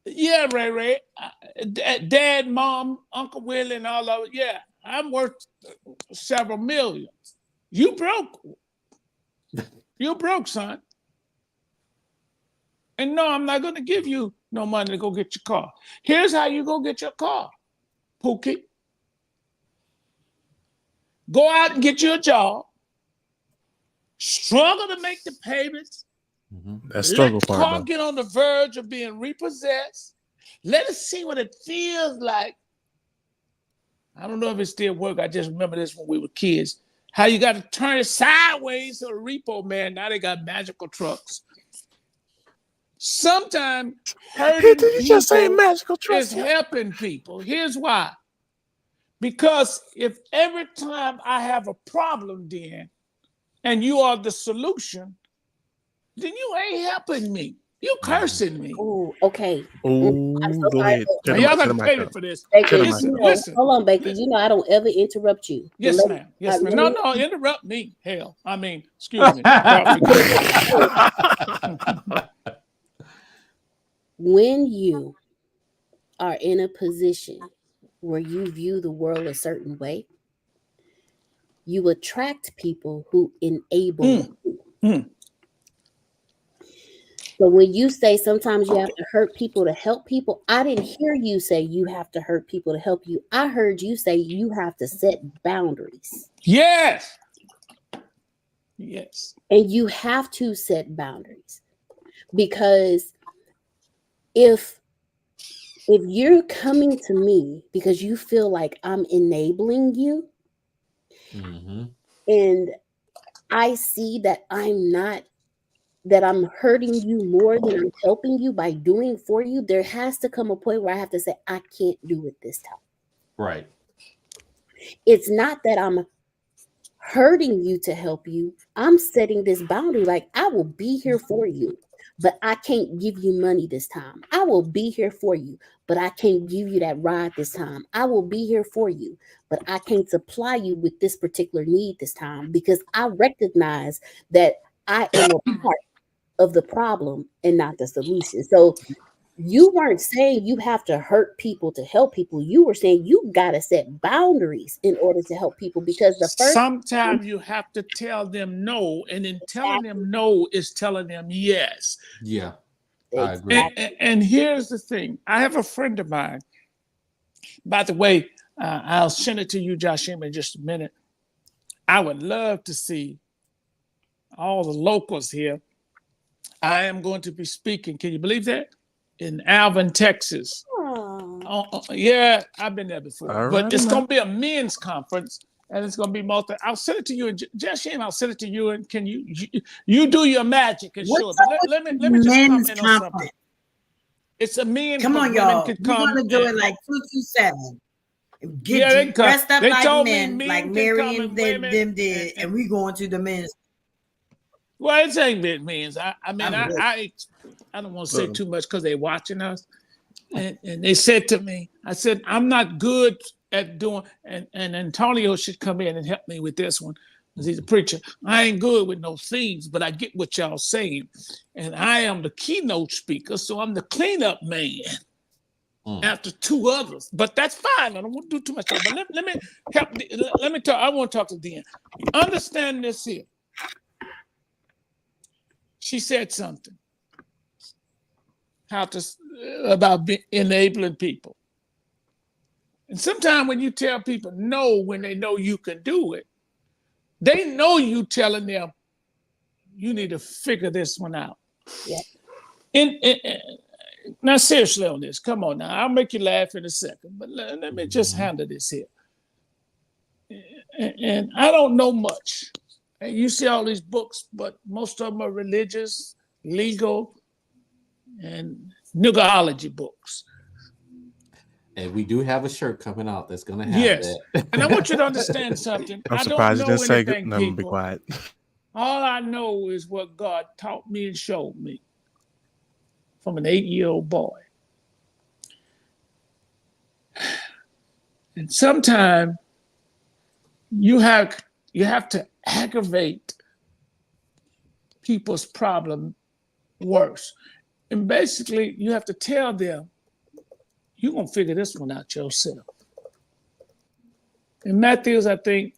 yeah, Ray, Dad, Mom, Uncle Willie, and all of it. Yeah, I'm worth several millions. You broke. You broke, son. And no, I'm not going to give you no money to go get your car. Here's how you go get your car, Pookie. Go out and get you a job. Struggle to make the payments. That struggle Let the part, car though. get on the verge of being repossessed. Let us see what it feels like. I don't know if it still works. I just remember this when we were kids. How you got to turn it sideways to a repo man. Now they got magical trucks. Sometimes hurting Did you just say people magical is trust? helping people. Here's why. Because if every time I have a problem, then, and you are the solution, then you ain't helping me. You cursing me. Oh, okay. Oh, I'm so go sorry. ahead. Now, Shut y'all him got to mic pay me up. for this. Baker, Shut him you mic Listen, up. know, listen. hold on, Baker. You know I don't ever interrupt you. So Yes, let- ma'am. Yes, ma'am. let No, me- interrupt me. Hell, I mean, excuse me. God forgive me. When you are in a position where you view the world a certain way, you attract people who enable you. So when you say sometimes you have to hurt people to help people, I didn't hear you say you have to hurt people to help you. I heard you say you have to set boundaries. Yes. Yes. And you have to set boundaries because if you're coming to me because you feel like I'm enabling you and I see that I'm hurting you more than I'm helping you by doing for you, there has to come a point where I have to say, I can't do it this time. Right. It's not that I'm hurting you to help you. I'm setting this boundary like I will be here for you, but I can't give you money this time. I will be here for you, but I can't give you that ride this time. I will be here for you, but I can't supply you with this particular need this time because I recognize that I am a part of the problem and not the solution. So you weren't saying you have to hurt people to help people. You were saying you got to set boundaries in order to help people because the first Sometimes you have to tell them no, and in telling them no is telling them yes. Yeah. I agree. And here's the thing. I have a friend of mine. By the way, I'll send it to you, Joshua, in just a minute. I would love to see all the locals here. I am going to be speaking. Can you believe that? In Alvin, Texas. Yeah, I've been there before. All but right, it's man. going to be a men's conference, and it's going to be multi. I'll send it to you, and Joshua, I'll send it to you, and can you do your magic and show it? But let me just Men's comment on something. conference. It's a men. Come on, women y'all. could We're come gonna do it and- like 227. Get Yeah, they you come. dressed up They like told me men, men like can Mary come and and them women did, and we going to the men's. Well, it ain't bit means. I mean, I'm with I don't want to say too much because they're watching us. And they said to me, I said, I'm not good at doing, and Antonio should come in and help me with this one because he's a preacher. I ain't good with no themes, but I get what y'all saying. And I am the keynote speaker, so I'm the cleanup man after two others. But that's fine. I don't want to do too much. But let me help. Let me talk. I want to talk to Dan. Understand this here. She said something about enabling people. And sometimes when you tell people no, when they know you can do it, they know you telling them you need to figure this one out. Yeah. Now, seriously on this, come on now. I'll make you laugh in a second, but let me just handle this here. And I don't know much. And you see all these books, but most of them are religious, legal, and niggerology books. And we do have a shirt coming out that's going to have Yes. that. And I want you to understand something. I'm I surprised you don't know didn't say anything, good. No, I'm gonna be people. quiet. All I know is what God taught me and showed me from an 8-year-old boy. And sometimes you have to aggravate people's problem worse. And basically, you have to tell them You're going to figure this one out yourself. In Matthew's, I think,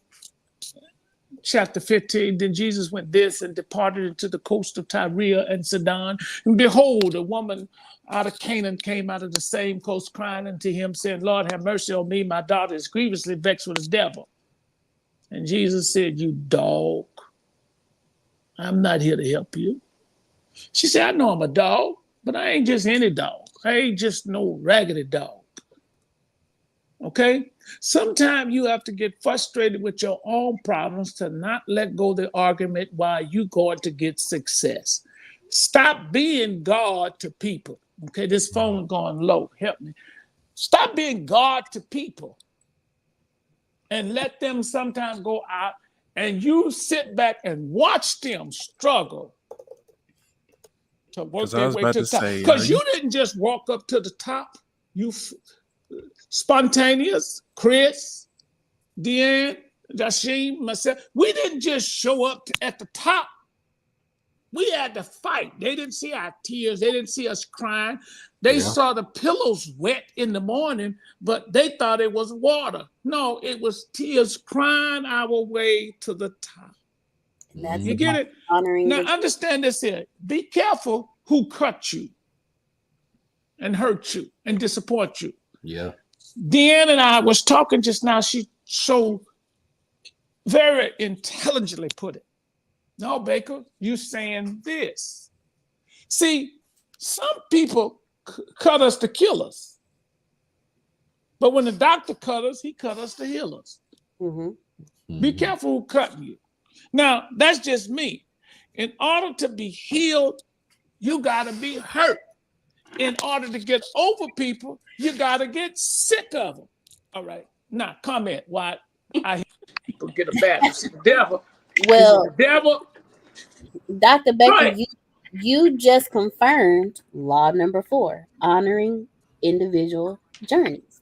chapter 15, then Jesus went thence and departed into the coast of Tyre and Sidon. And behold, a woman out of Canaan came out of the same coast, crying unto him, saying, Lord, have mercy on me. My daughter is grievously vexed with the devil. And Jesus said, you dog, I'm not here to help you. She said, I know I'm a dog, but I ain't just any dog. I ain't just no raggedy dog. Okay? Sometimes you have to get frustrated with your own problems to not let go of the argument while you going to get success. Stop being God to people. Okay, this phone going low. Help me. Stop being God to people and let them sometimes go out and you sit back and watch them struggle to work their way to the top. Because you didn't just walk up to the top. You spontaneous, Chris, Deanne, Jashim, myself, we didn't just show up at the top. We had to fight. They didn't see our tears. They didn't see us crying. They saw the pillows wet in the morning, but they thought it was water. No, it was tears crying our way to the top. That's you get it? Honoring now, understand this here. Be careful who cut you and hurt you and disappoint you. Yeah. Deanne and I was talking just now. She so very intelligently put it. No, Baker, you saying this. See, some people cut us to kill us. But when the doctor cut us, he cut us to heal us. Mm-hmm. Be careful who cutting you. Now, that's just me. In order to be healed, you got to be hurt. In order to get over people, you got to get sick of them. All right. Now, comment why I hear people get a bad devil. Well, the devil. Dr. Baker, Right. you just confirmed law number 4, honoring individual journeys.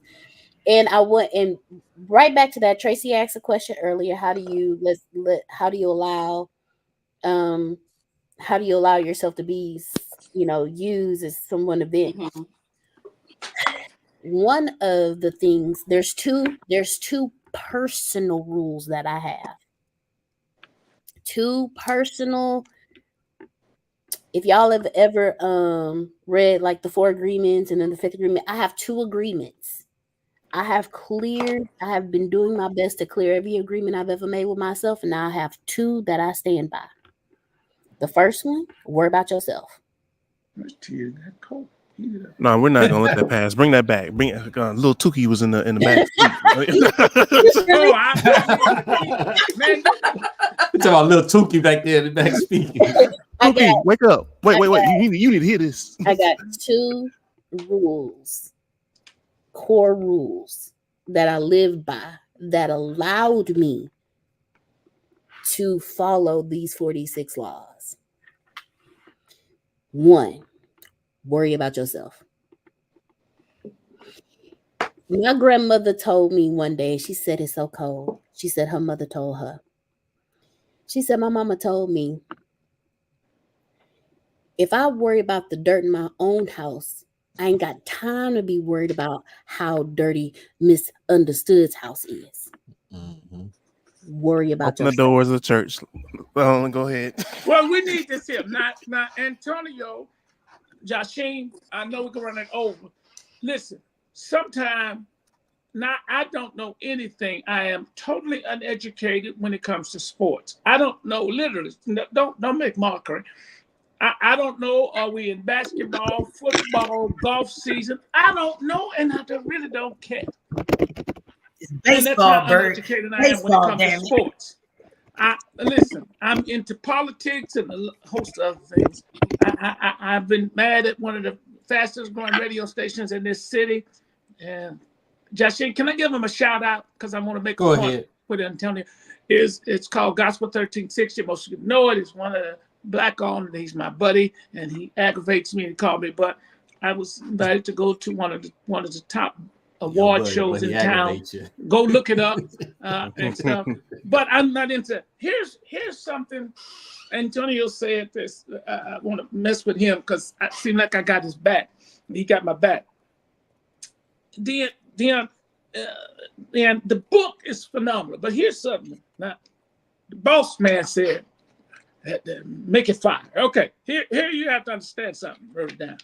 And I went and right back to that. Tracy asked a question earlier. How do you allow yourself to be, used as someone to vent? Mm-hmm. One of the things, there's two personal rules that I have. Two personal. If y'all have ever read like the 4 agreements and then the 5th agreement, I have 2 agreements. I have been doing my best to clear every agreement I've ever made with myself, and now I have 2 that I stand by. The first one, worry about yourself. No, we're not gonna let that pass. Bring that back. Bring little Tukey was in the back. Man, talking about little Tukey back there in the back speaking. Tukey, wake up! Wait! You need to hear this. I got 2 rules, core rules that I live by that allowed me to follow these 46 laws. 1, worry about yourself. My grandmother told me one day, she said it's so cold. She said her mother told her. She said, my mama told me, if I worry about the dirt in my own house, I ain't got time to be worried about how dirty Misunderstood's house is. Mm-hmm. Worry about Open the doors of the church. Well, go ahead. Well, we need this here. Now, Antonio, Jashim, I know we can run it over. Listen, sometime now I don't know anything. I am totally uneducated when it comes to sports. I don't know, literally. Don't make mockery. I don't know. Are we in basketball, football, golf season? I don't know, and I really don't care. It's baseball, Bert. Uneducated I am when it comes to sports. Listen, I'm into politics and a host of other things. I've been mad at one of the fastest growing radio stations in this city. And Jashim, can I give him a shout out? Because I want to make a point with Antonio. It's called Gospel 1360. Most of you know it. It's one of the black owned. He's my buddy, and he aggravates me to call me. But I was invited to go to one of the top award shows in town. Go look it up and stuff. But I'm not into. Here's something. Antonio said this. I want to mess with him because I seem like I got his back. He got my back. Dion, and the book is phenomenal. But here's something. Now, the boss man said, make it fire. Okay, here you have to understand something. Wrote it down.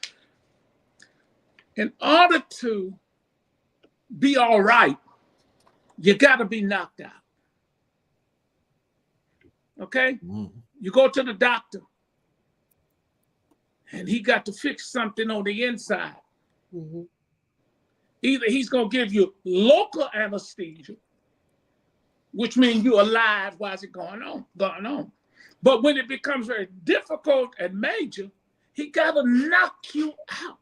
In order to be all right, you got to be knocked out. Okay? You go to the doctor, and he got to fix something on the inside. Mm-hmm. Either he's going to give you local anesthesia, which means you're alive while it's going on. But when it becomes very difficult and major, he got to knock you out.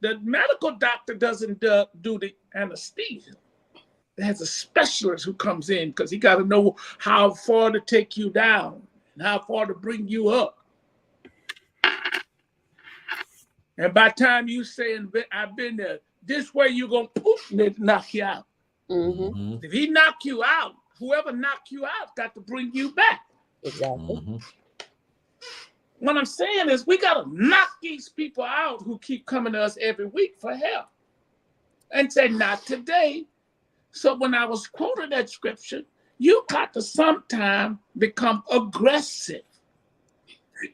The medical doctor doesn't do the anesthesia. There's a specialist who comes in because he got to know how far to take you down and how far to bring you up. And by the time you say, I've been there, this way you're going to poof and knock you out. Mm-hmm. If he knock you out, whoever knocked you out got to bring you back. Exactly. What I'm saying is we got to knock these people out who keep coming to us every week for help and say, not today. So when I was quoting that scripture, you got to sometime become aggressive.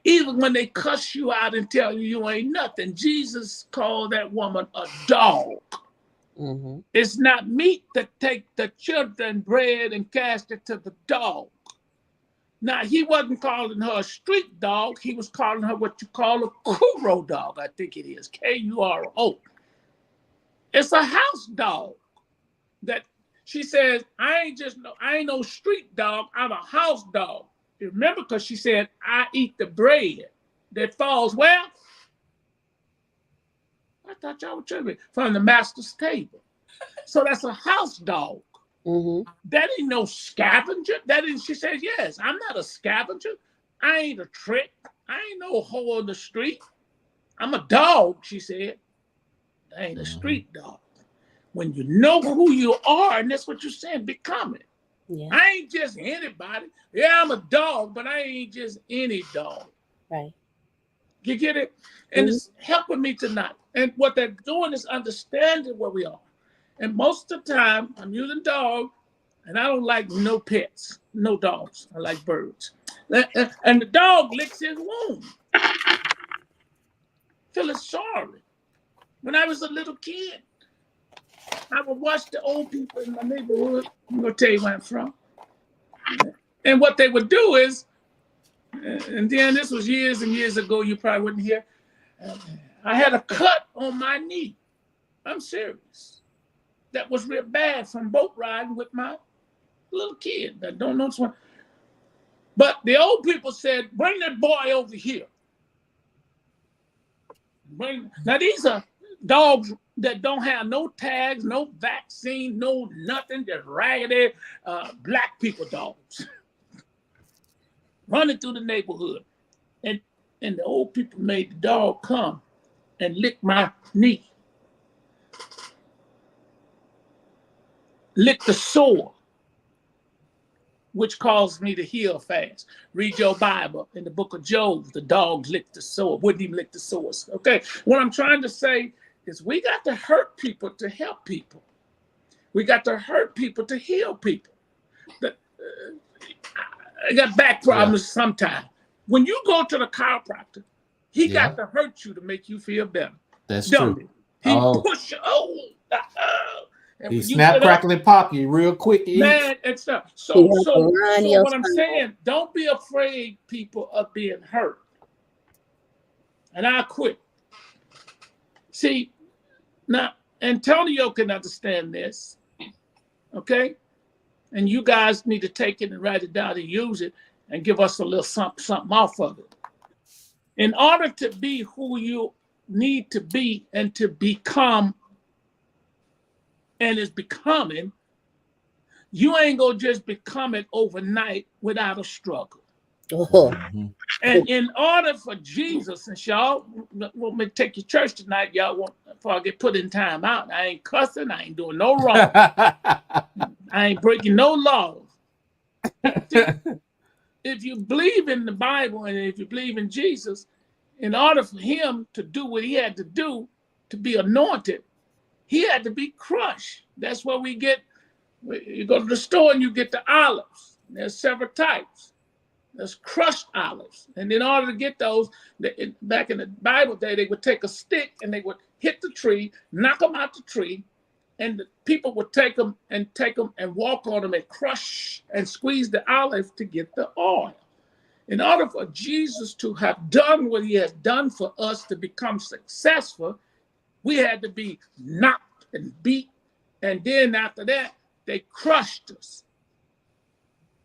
Even when they cuss you out and tell you ain't nothing. Jesus called that woman a dog. Mm-hmm. It's not meat to take the children bread and cast it to the dog. Now, he wasn't calling her a street dog. He was calling her what you call a Kuro dog, I think it is, Kuro. It's a house dog. That she says, I ain't no street dog. I'm a house dog. You remember, because she said, I eat the bread that falls where? I thought y'all were tripping. From the master's table. So that's a house dog. Mm-hmm. That ain't no scavenger. She said, yes, I'm not a scavenger. I ain't a trick. I ain't no hoe on the street. I'm a dog, she said. I ain't a street dog. When you know who you are, and that's what you're saying, become it. Yeah. I ain't just anybody. Yeah, I'm a dog, but I ain't just any dog. Right. You get it? And it's helping me tonight. And what they're doing is understanding where we are. And most of the time, I'm using dog, and I don't like no pets, no dogs. I like birds. And the dog licks his wound. Feeling sorry. When I was a little kid, I would watch the old people in my neighborhood. I'm going to tell you where I'm from. And what they would do is, and then this was years and years ago, you probably wouldn't hear, I had a cut on my knee. I'm serious. That was real bad from boat riding with my little kid that don't know swim. But the old people said, bring that boy over here. Now these are dogs that don't have no tags, no vaccine, no nothing, just raggedy black people dogs. Running through the neighborhood. And the old people made the dog come and lick my knee. Lick the sore, which caused me to heal fast. Read your Bible. In the book of Job, the dogs licked the sore. Wouldn't even lick the sores. Okay, what I'm trying to say is we got to hurt people to help people. We got to hurt people to heal people. I got back problems sometimes. When you go to the chiropractor, he got to hurt you to make you feel better. That's true. He push you. He snap, crackle, and pop you real quick. Man, and stuff. So what I'm saying, don't be afraid, people, of being hurt. And I quit. See, now, Antonio can understand this, okay? And you guys need to take it and write it down and use it and give us a little something off of it. In order to be who you need to be and to become and is becoming, you ain't gonna just become it overnight without a struggle. Oh. And in order for Jesus, and y'all want me to take you to church tonight, y'all want, before I get put in time out, I ain't cussing, I ain't doing no wrong. I ain't breaking no laws. See, if you believe in the Bible and if you believe in Jesus, in order for him to do what he had to do to be anointed, he had to be crushed. That's where we get, you go to the store and you get the olives. There's several types. There's crushed olives. And in order to get those, back in the Bible day, they would take a stick and they would hit the tree, knock them out the tree, and the people would take them and walk on them and crush and squeeze the olive to get the oil. In order for Jesus to have done what he has done for us to become successful, we had to be knocked and beat. And then after that, they crushed us.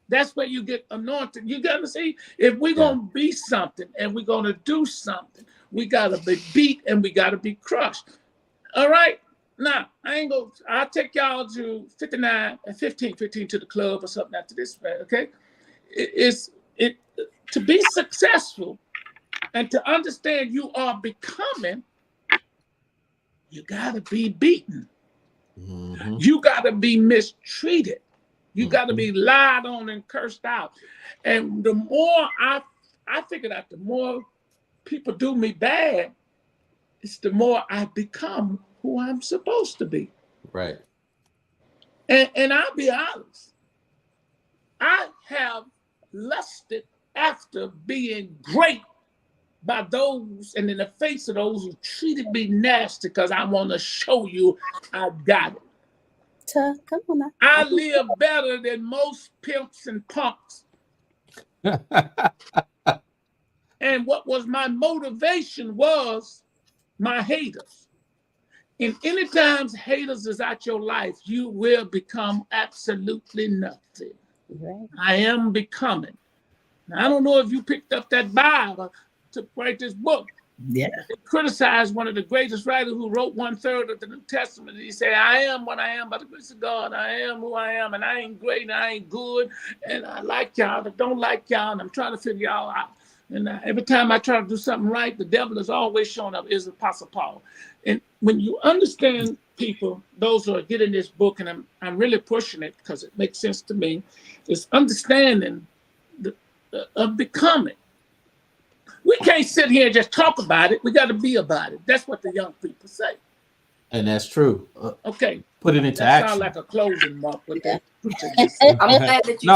That's where you get anointed. You got to see, if we're going to be something and we're going to do something, we got to be beat and we got to be crushed. All right. Now, I'll take y'all to 59 and 15 to the club or something after this, okay? To be successful and to understand you are becoming, you got to be beaten. Mm-hmm. You got to be mistreated. You got to be lied on and cursed out. And the more I figured out, the more people do me bad, it's the more I become who I'm supposed to be. Right. And I'll be honest, I have lusted after being great by those and in the face of those who treated me nasty because I want to show you I got it. Come on now. I live better than most pimps and punks. And what was my motivation was my haters. And any times haters is out your life, you will become absolutely nothing. Right. I am becoming. Now, I don't know if you picked up that Bible to write this book. Yeah. They criticized one of the greatest writers who wrote 1/3 of the New Testament. He said, I am what I am by the grace of God. I am who I am, and I ain't great, and I ain't good, and I like y'all, but don't like y'all, and I'm trying to figure y'all out. And every time I try to do something right, the devil is always showing up, is Apostle Paul. And when you understand people, those who are getting this book, and I'm really pushing it because it makes sense to me, is understanding of becoming. We can't sit here and just talk about it. We got to be about it. That's what the young people say. And that's true. Okay. Put it into that action. Sound like a closing mark with that. I'm glad that you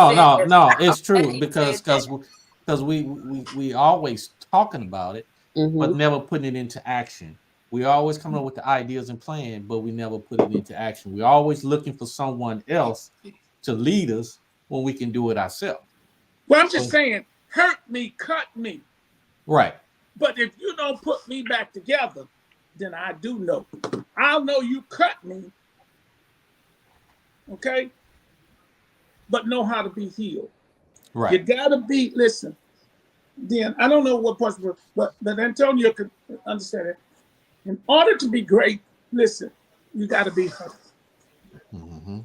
No, it's true because we always talking about it, but never putting it into action. We always come up with the ideas and plan, but we never put it into action. We're always looking for someone else to lead us when we can do it ourselves. Well, I'm just saying, hurt me, cut me. Right. But if you don't put me back together, then I do know. I'll know you cut me. Okay? But know how to be healed. Right. You gotta be, listen, then I don't know what person, but Antonio can understand it. In order to be great, listen, you gotta be hurt. Mm-hmm.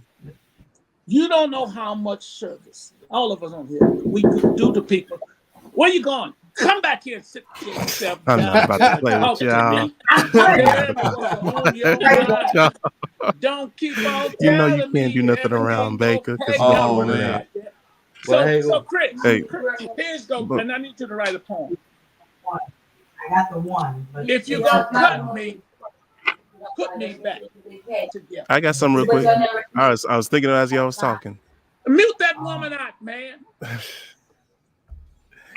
You don't know how much service all of us on here we could do to people. Where you going? Come back here and sit yourself down. I'm not about to play with y'all. Don't keep on You know you telling me can't do nothing around Baker because he's not doing man. that. So Chris, Hey. here's go, and I need you to write a poem. I got the one. But If you're gonna cut me, put me back together. I got some real quick. I was thinking as y'all was talking. Mute that woman out, man.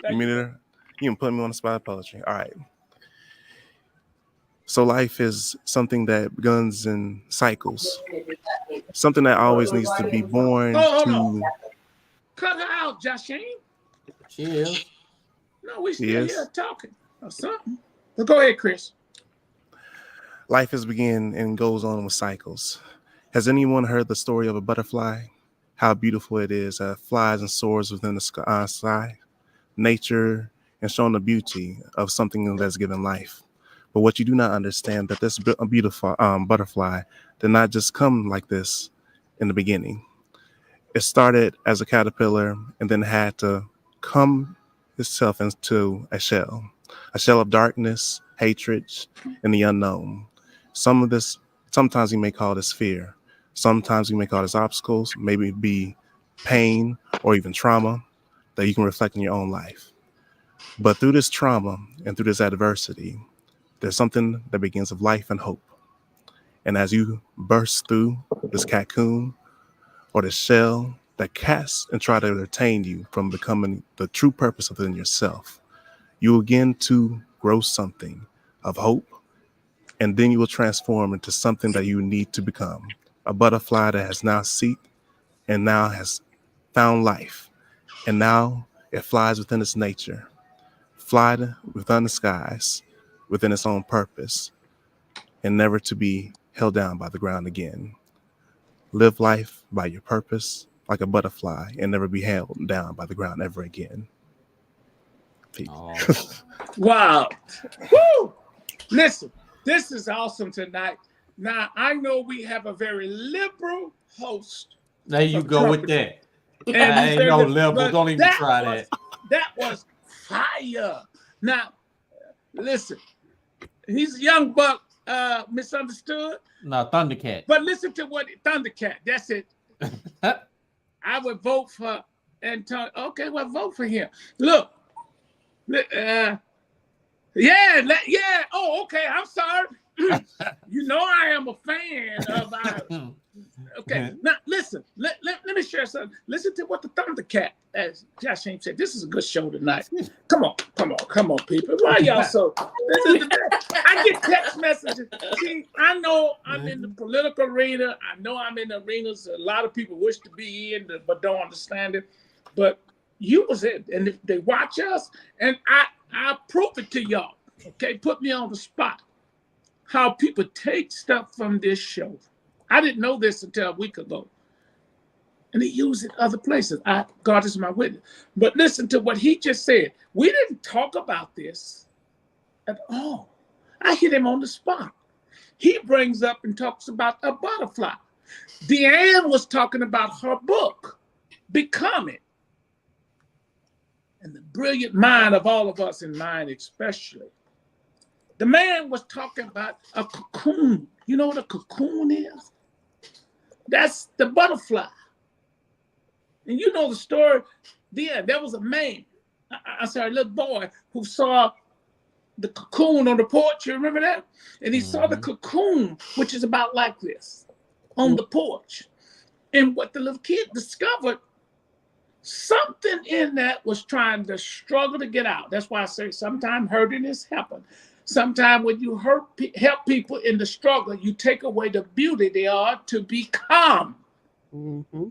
You mean it? You can put me on the spot of poetry. All right. So life is something that begins in cycles. Something that always needs to be born to. Cut her out, Joshine. She is. No, we still here talking or something. But go ahead, Chris. Life is begin and goes on with cycles. Has anyone heard the story of a butterfly? How beautiful it is that flies and soars within the sky, nature, and showing the beauty of something that's given life. But what you do not understand that this beautiful butterfly did not just come like this in the beginning. It started as a caterpillar and then had to come itself into a shell of darkness, hatred, and the unknown. Sometimes you may call this fear. Sometimes you may call this obstacles, maybe it be pain or even trauma that you can reflect in your own life. But through this trauma and through this adversity, There's something that begins with life and hope. And as you burst through this cocoon or the shell that casts and try to retain you from becoming the true purpose within yourself, you will begin to grow something of hope, and then you will transform into something that you need to become, a butterfly that has now seat and now has found life, and now it flies within its nature, fly within the skies, within its own purpose, and never to be held down by the ground again. Live life by your purpose like a butterfly and never be held down by the ground ever again. Oh, Wow. Woo! Listen, this is awesome tonight. Now, I know we have a very liberal host. there you go with that. And I he's ain't very no liberal, level. but Don't even that try was- that. That was fire. Now, listen, he's a young buck, misunderstood. No, Thundercat. But listen to what Thundercat, that's it. I would vote for Antonio. Okay, well, vote for him. Look, yeah. Oh, okay. I'm sorry. You know I am a fan of our. Okay, now listen. Let me share something. Listen to what the Thundercat, as Josh James said. This is a good show tonight. Come on, people. Why y'all so? I get text messages. See, I know I'm in the political arena. I know I'm in arenas a lot of people wish to be in, but don't understand it. But you was it, and if they watch us, and I prove it to y'all. Okay, put me on the spot. How people take stuff from this show. I didn't know this until a week ago. And they use it other places. God is my witness. But listen to what he just said. We didn't talk about this at all. I hit him on the spot. He brings up and talks about a butterfly. Deanne was talking about her book, Becoming. And the brilliant mind of all of us, in mine especially. The man was talking about a cocoon. You know what a cocoon is? That's the butterfly. And you know the story. Yeah, there was a man, a little boy who saw the cocoon on the porch. You remember that? And he saw the cocoon, which is about like this, on the porch. And what the little kid discovered, something in that was trying to struggle to get out. That's why I say sometimes hurting is helping. Sometimes when you help people in the struggle, you take away the beauty they are to become. Mm-hmm.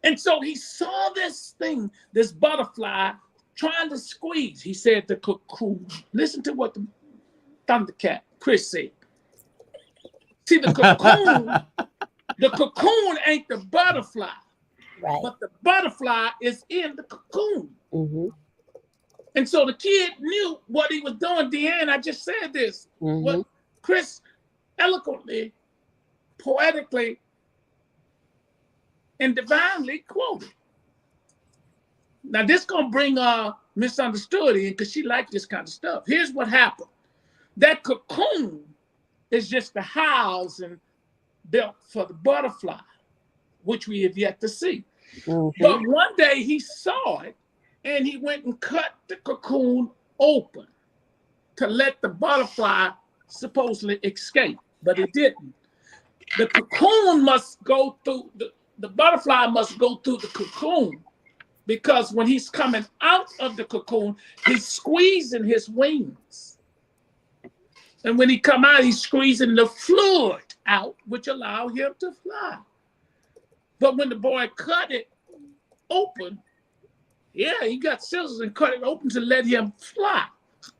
And so he saw this thing, this butterfly, trying to squeeze. He said the cocoon. Listen to what the Thundercat, Chris, said. See, the cocoon ain't the butterfly. Right. But the butterfly is in the cocoon. Mm-hmm. And so the kid knew what he was doing. Deanne, I just said this. Mm-hmm. What Chris eloquently, poetically, and divinely quoted. Now this gonna bring misunderstood in because she liked this kind of stuff. Here's what happened. That cocoon is just the housing built for the butterfly, which we have yet to see. Mm-hmm. But one day he saw it, and he went and cut the cocoon open to let the butterfly supposedly escape, but it didn't. The cocoon must go through, the butterfly must go through the cocoon, because when he's coming out of the cocoon, he's squeezing his wings. And when he come out, he's squeezing the fluid out, which allow him to fly. But when the boy cut it open, yeah, he got scissors and cut it open to let him fly.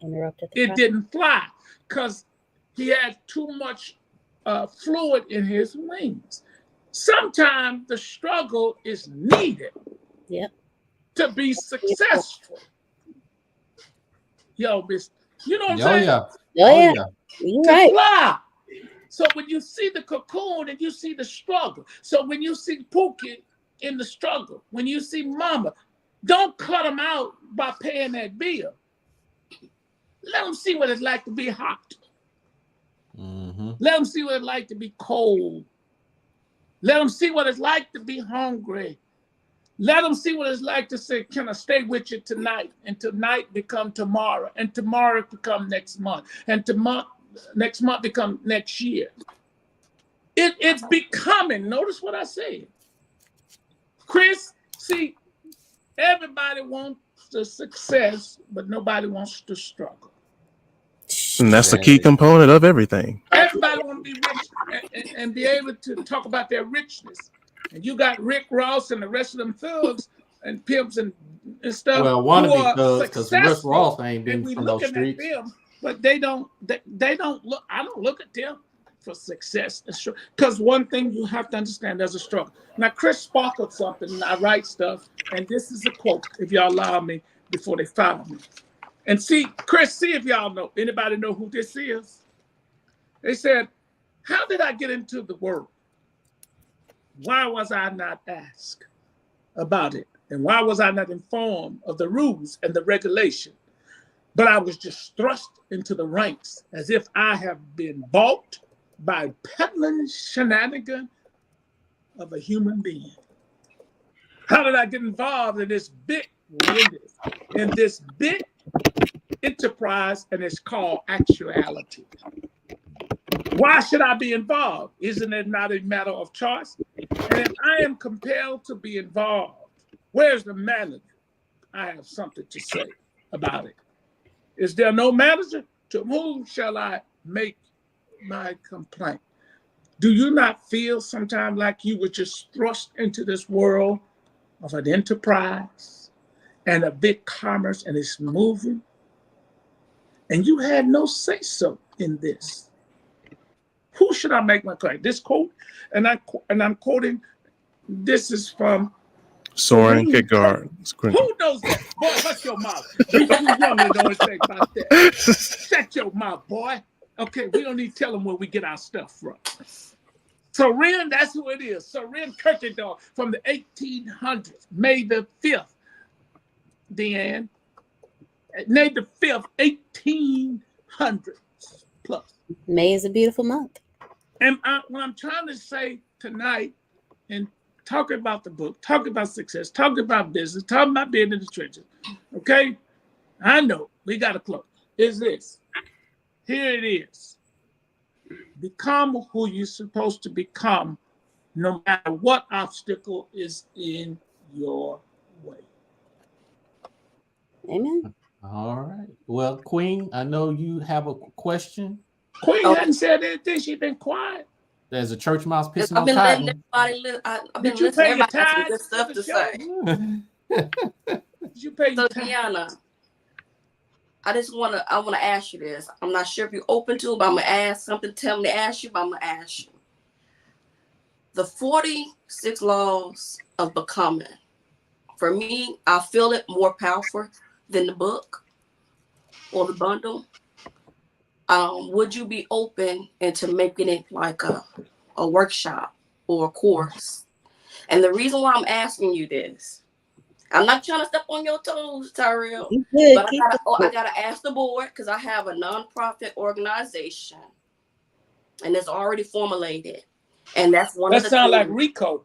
Interrupted. It didn't fly because he had too much fluid in his wings. Sometimes the struggle is needed to be successful. Yo, miss, you know what I'm saying? Oh, yeah. You're right. Fly. So when you see the cocoon and you see the struggle, so when you see Pookie in the struggle, when you see Mama, don't cut them out by paying that bill. Let them see what it's like to be hot. Mm-hmm. Let them see what it's like to be cold. Let them see what it's like to be hungry. Let them see what it's like to say, can I stay with you tonight? And tonight become tomorrow. And tomorrow become next month. And next month become next year. It's becoming. Notice what I said. Chris, see, everybody wants the success, but nobody wants the struggle. And that's the key component of everything. Everybody want to be rich and be able to talk about their richness. And you got Rick Ross and the rest of them thugs and pimps and stuff. Well, one of the thugs, because Rick Ross ain't been from those streets. Them, but they don't look. I don't look at them for success. Because one thing you have to understand, there's a struggle. Now, Chris sparkled something, and I write stuff, and this is a quote, if y'all allow me, before they fire me. And see, Chris, see if y'all know. Anybody know who this is? They said, how did I get into the world? Why was I not asked about it? And why was I not informed of the rules and the regulation? But I was just thrust into the ranks as if I have been bought by peddling shenanigan of a human being. How did I get involved in this big enterprise, and it's called actuality? Why should I be involved? Isn't it not a matter of choice? And if I am compelled to be involved, where's the manager? I have something to say about it. Is there no manager? To whom shall I make my complaint? Do you not feel sometimes like you were just thrust into this world of an enterprise and a big commerce, and it's moving, and you had no say-so in this? Who should I make my claim? This quote, and I'm quoting. This is from Soren Kierkegaard. Who knows that? Boy, shut your mouth. You young and don't know anything about that. Shut your mouth, boy. Okay, we don't need to tell them where we get our stuff from. Soren, that's who it is. Soren Kierkegaard from the 1800s, May the 5th. Deanne, May the 5th, 1800s plus. May is a beautiful month. And what I'm trying to say tonight, and talking about the book, talking about success, talking about business, talking about being in the trenches, okay? I know we got to close. Is this. Here it is. Become who you're supposed to become, no matter what obstacle is in your way. Amen. All right. Well, Queen, I know you have a question. Queen hadn't said anything. She's been quiet. There's a church mouse pissing I've on been letting cotton. everybody live. I've been Did you listening. pay your Everybody has some tithes good stuff for to the show? say. Did you pay So your tithes? Deanna, I want to ask you this. I'm not sure if you're open to it, but I'm gonna ask something. Tell me to ask you, but I'm gonna ask you. The 46 laws of becoming. For me, I feel it more powerful than the book or the bundle. Would you be open into making it like a workshop or a course? And the reason why I'm asking you this, I'm not trying to step on your toes, Tyrell, but I gotta ask the board because I have a nonprofit organization, and it's already formulated, and that's one of the. That sounds like Rico.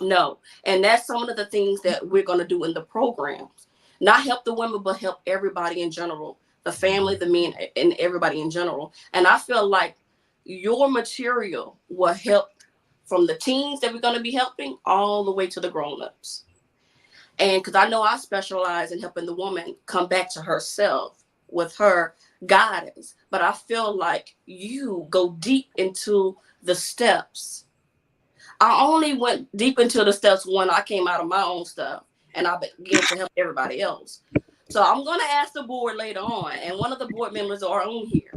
No, and that's some of the things that we're gonna do in the programs. Not help the women, but help everybody in general. The family, the men, and everybody in general. And I feel like your material will help from the teens that we're going to be helping all the way to the grown-ups. And because I know I specialize in helping the woman come back to herself with her guidance. But I feel like you go deep into the steps. I only went deep into the steps when I came out of my own stuff and I began to help everybody else. So I'm going to ask the board later on, and one of the board members are on here.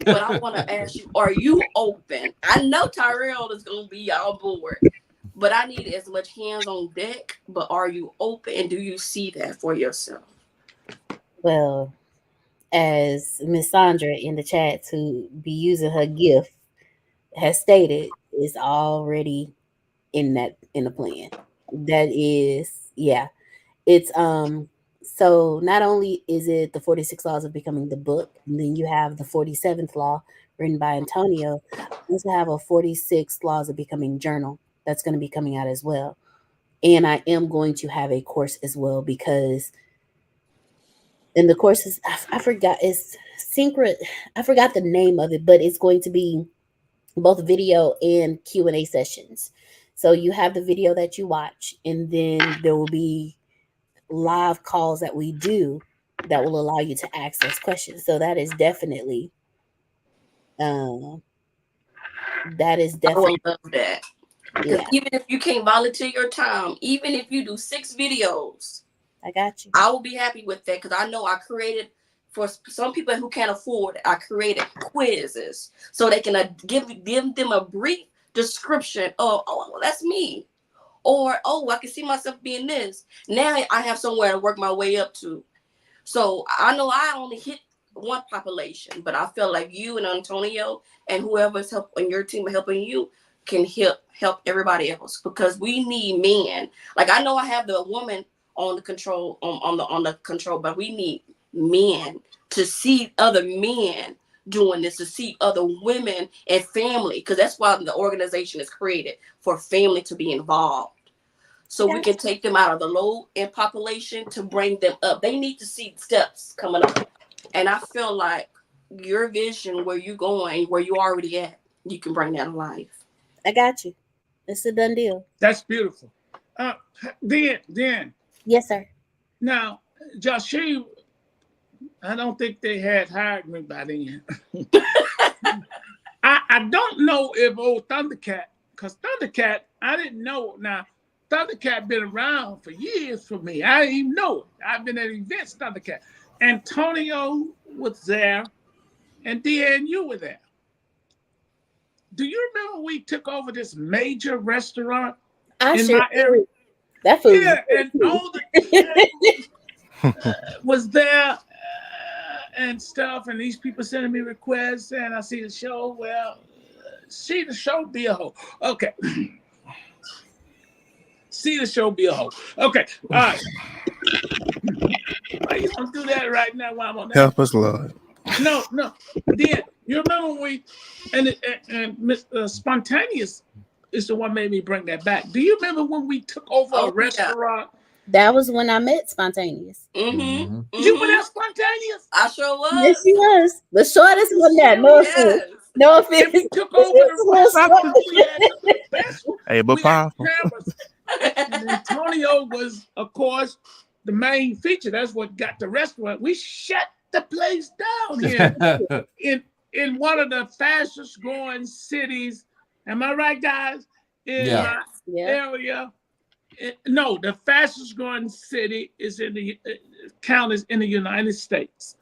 But I want to ask you, are you open? I know Tyrell is going to be on board, but I need as much hands on deck. But are you open, and do you see that for yourself? Well, as Miss Sandra in the chat to be using her gift has stated, is already in the plan. That is, yeah. It's so not only is it the 46 laws of becoming the book, and then you have the 47th law written by Antonio. You also have a 46 laws of becoming journal that's going to be coming out as well. And I am going to have a course as well, because in the courses, I forgot, it's secret. I forgot the name of it, but it's going to be both video and Q&A sessions. So you have the video that you watch, and then there will be live calls that we do that will allow you to ask those questions. So that is definitely, I would love that. Because yeah, even if you can't volunteer your time, even if you do 6 videos, I got you. I will be happy with that, because I know I created, for some people who can't afford it, I created quizzes so they can give them a brief description of, oh, well, that's me. Or, oh, I can see myself being this. Now I have somewhere to work my way up to. So I know I only hit one population, but I feel like you and Antonio and whoever's helping your team helping you can help everybody else, because we need men. Like, I know I have the woman on the control on the control, but we need men to see other men doing this, to see other women and family, because that's why the organization is created, for family to be involved. So we can take them out of the low end population to bring them up. They need to see steps coming up. And I feel like your vision, where you're going, where you already at, you can bring that to life. I got you. It's a done deal. That's beautiful. Then. Yes, sir. Now, Joshie, I don't think they had hired me by then. I don't know if old Thundercat, because Thundercat, I didn't know. Now, Thundercat been around for years for me. I didn't even know. I've been at events, Thundercat. Antonio was there, and then you were there. Do you remember we took over this major restaurant in my area? That food. Yeah, and all the was there and stuff, and these people sending me requests, and I see the show. Well, see the show, be a hoe. Okay. See the show, be a hoe. Okay. All right. Why you don't do that right now while I'm on that? Help us, Lord. No. Then you remember when we and Mr. Spontaneous is the one made me bring that back. Do you remember when we took over a restaurant? That was when I met Spontaneous. Mm-hmm. You were that Spontaneous? I sure was. Yes, she was. The shortest one that. No offense. No offense. And we took over the restaurant. Hey, but powerful. And Antonio was, of course, the main feature. That's what got the restaurant. We shut the place down here in one of the fastest growing cities. Am I right, guys? In my area. No, the fastest growing city is in the county is in the United States.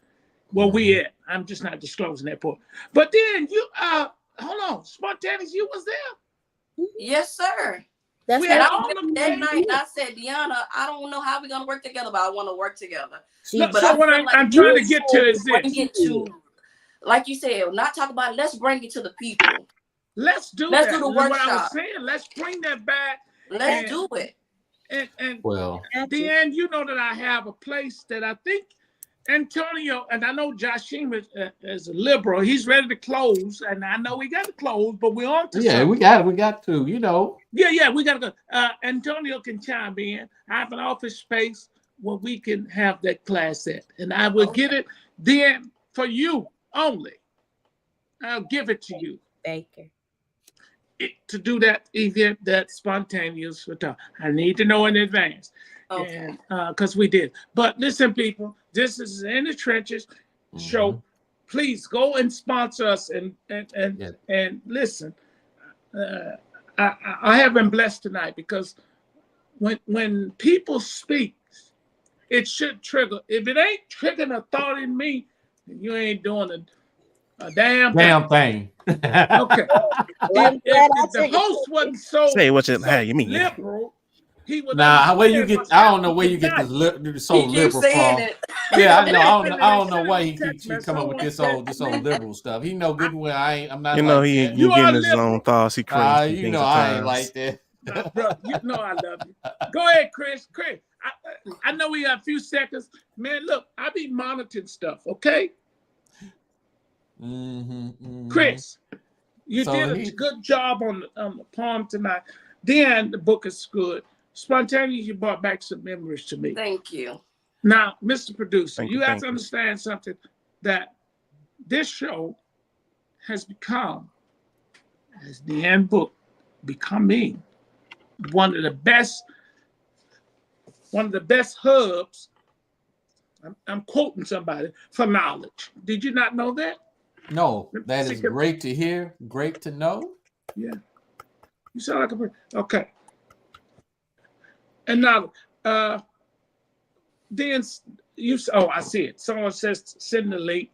Where we at? I'm just not disclosing that part. But then you hold on, Spontaneous, you was there? Yes, sir. That's and I remember that night, and I said, Deanna, I don't know how we're gonna work together, but I want to work together. But so what I'm trying to get to is this. Like you said, not talk about it. Let's bring it to the people. Let's do the workshop. What I was saying, let's bring that back. Let's do it. And well, then you know that I have a place that I think Antonio, and I know Joshim is a liberal. He's ready to close, and I know we got to close, but we're on to something. We got to, you know. Yeah, we got to go. Antonio can chime in. I have an office space where we can have that class at, and I will get it then for you only. I'll give it to you. Baker. To do that event, that Spontaneous. I need to know in advance. Okay. Because we did. But listen, people, this is In the Trenches show. Please go and sponsor us and listen. I have been blessed tonight because when people speak, it should trigger. If it ain't triggering a thought in me, you ain't doing a damn thing. Okay. If the host wasn't so say what you mean liberal, he would where you get? I don't know where you get this liberal from. Yeah, I know. I don't know why he keeps coming up with this old liberal stuff. He know good and well I'm not. You know he getting his own thoughts. He crazy. You know I ain't like that. Bro, you know I love you. Go ahead, Chris. I know we have a few seconds. Man, look, I be monitoring stuff. Okay. Chris, you did a good job on the poem tonight. Then the book is good. Spontaneous, you brought back some memories to me. Thank you. Now, Mr. Producer, Thank you you, have thank to you. understand something, that this show has become, as the handbook, becoming one of the best hubs. I'm quoting somebody, for knowledge. Did you not know that? No, that is great to hear. Great to know. Yeah. You sound like a okay. And now, then I see it. Someone says send the link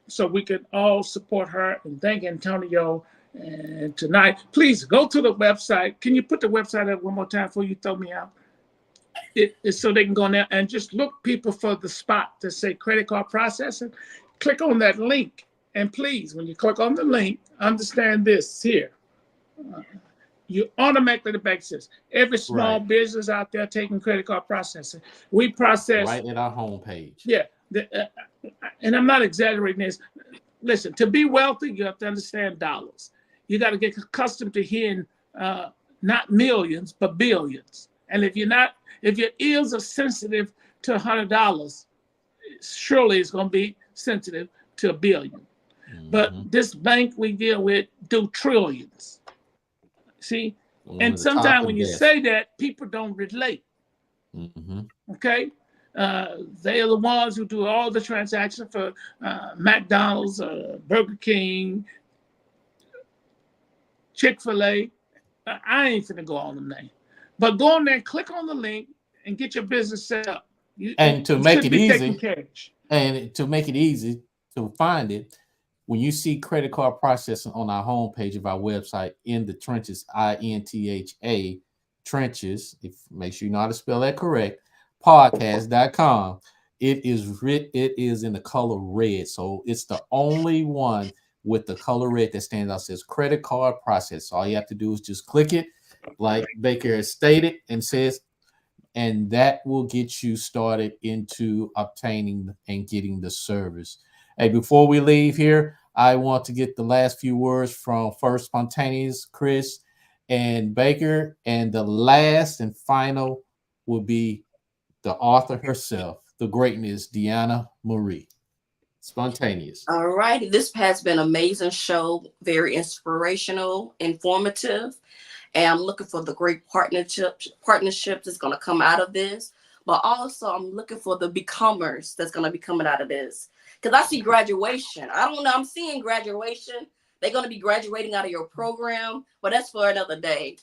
so we can all support her and thank Antonio. And tonight, please go to the website. Can you put the website up one more time before you throw me out? It's so they can go in there and just look people for the spot to say credit card processing. Click on that link. And please, when you click on the link, understand this here. You automatically, the bank says, every small business out there taking credit card processing. We process. Right at our homepage. Yeah. And I'm not exaggerating this. Listen, to be wealthy, you have to understand dollars. You got to get accustomed to hearing not millions, but billions. And if your ears are sensitive to $100, surely it's going to be sensitive to $1 billion. Mm-hmm. But this bank we deal with do trillions. See? And sometimes when you say that, people don't relate. Mm-hmm. Okay? They are the ones who do all the transactions for McDonald's, Burger King, Chick-fil-A. I ain't finna go on them names. But go on there, click on the link, and get your business set up. To make it easy to find it, when you see credit card processing on our homepage of our website, In the Trenches, INTHA, Trenches, make sure you know how to spell that correct, podcast.com. It is in the color red. So it's the only one with the color red that stands out, says credit card process. All you have to do is just click it, like Baker has stated, and that will get you started into obtaining and getting the service. Hey, before we leave here, I want to get the last few words from first Spontaneous, Chris, and Baker, and the last and final will be the author herself, the greatness, Deanna Marie. Spontaneous. All right. This has been an amazing show, very inspirational, informative. And I'm looking for the great partnerships that's going to come out of this. But also, I'm looking for the becomers that's going to be coming out of this. Because I see graduation. I don't know. I'm seeing graduation. They're going to be graduating out of your program. But that's for another day.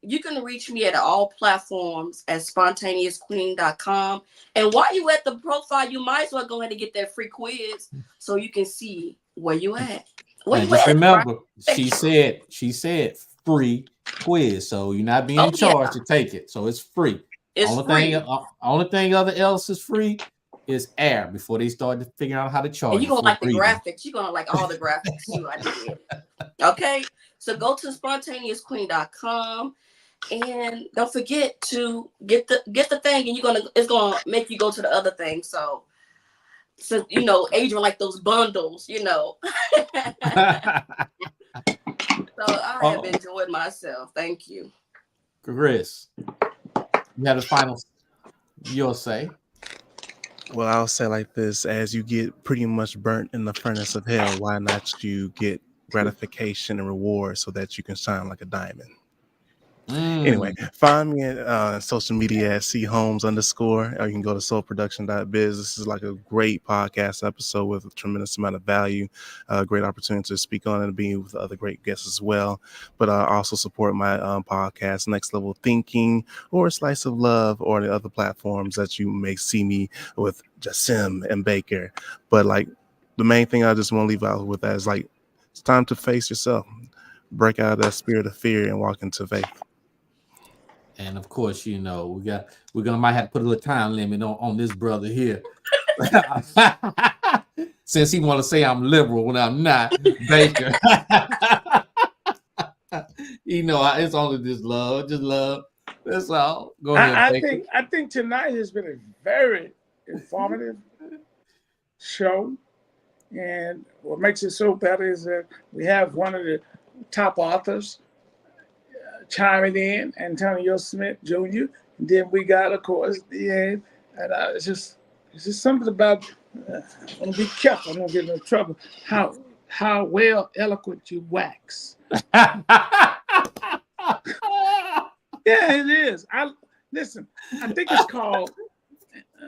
You can reach me at all platforms at spontaneousqueen.com. And while you at the profile, you might as well go ahead and get that free quiz so you can see where you at. And just remember, she said free quiz. So you're not being charged to take it. So it's free. Only thing else is free is air before they start figuring out how to charge. And you're going to like the graphics. You're going to like all the graphics too. I did. Okay. So go to spontaneousqueen.com and don't forget to get the thing, and it's gonna make you go to the other thing. So Adrian like those bundles, So I have enjoyed myself. Thank you. Chris, you have the final you'll say. Well, I'll say like this: as you get pretty much burnt in the furnace of hell, why not you get gratification and reward so that you can shine like a diamond? Anyway, find me at social media at chomes_, or you can go to soulproduction.biz. This is like a great podcast episode with a tremendous amount of value, great opportunity to speak on and be with other great guests as well. But also support my podcast, Next Level Thinking, or Slice of Love, or the other platforms that you may see me with Jasim and Baker. But like the main thing I just want to leave out with that is like, it's time to face yourself, break out of that spirit of fear and walk into faith. And of course, we're gonna might have to put a little time limit on this brother here. Since he want to say I'm liberal when I'm not, Baker. It's only just love. That's all. Go ahead, Baker. I think tonight has been a very informative show. And what makes it so better is that we have one of the top authors chiming in, Antonio Smith Jr. And then we got, of course, Deanne. And it's just something about, I want to be careful, I don't get in trouble, how well eloquent you wax. Yeah, it is. Listen, I think it's called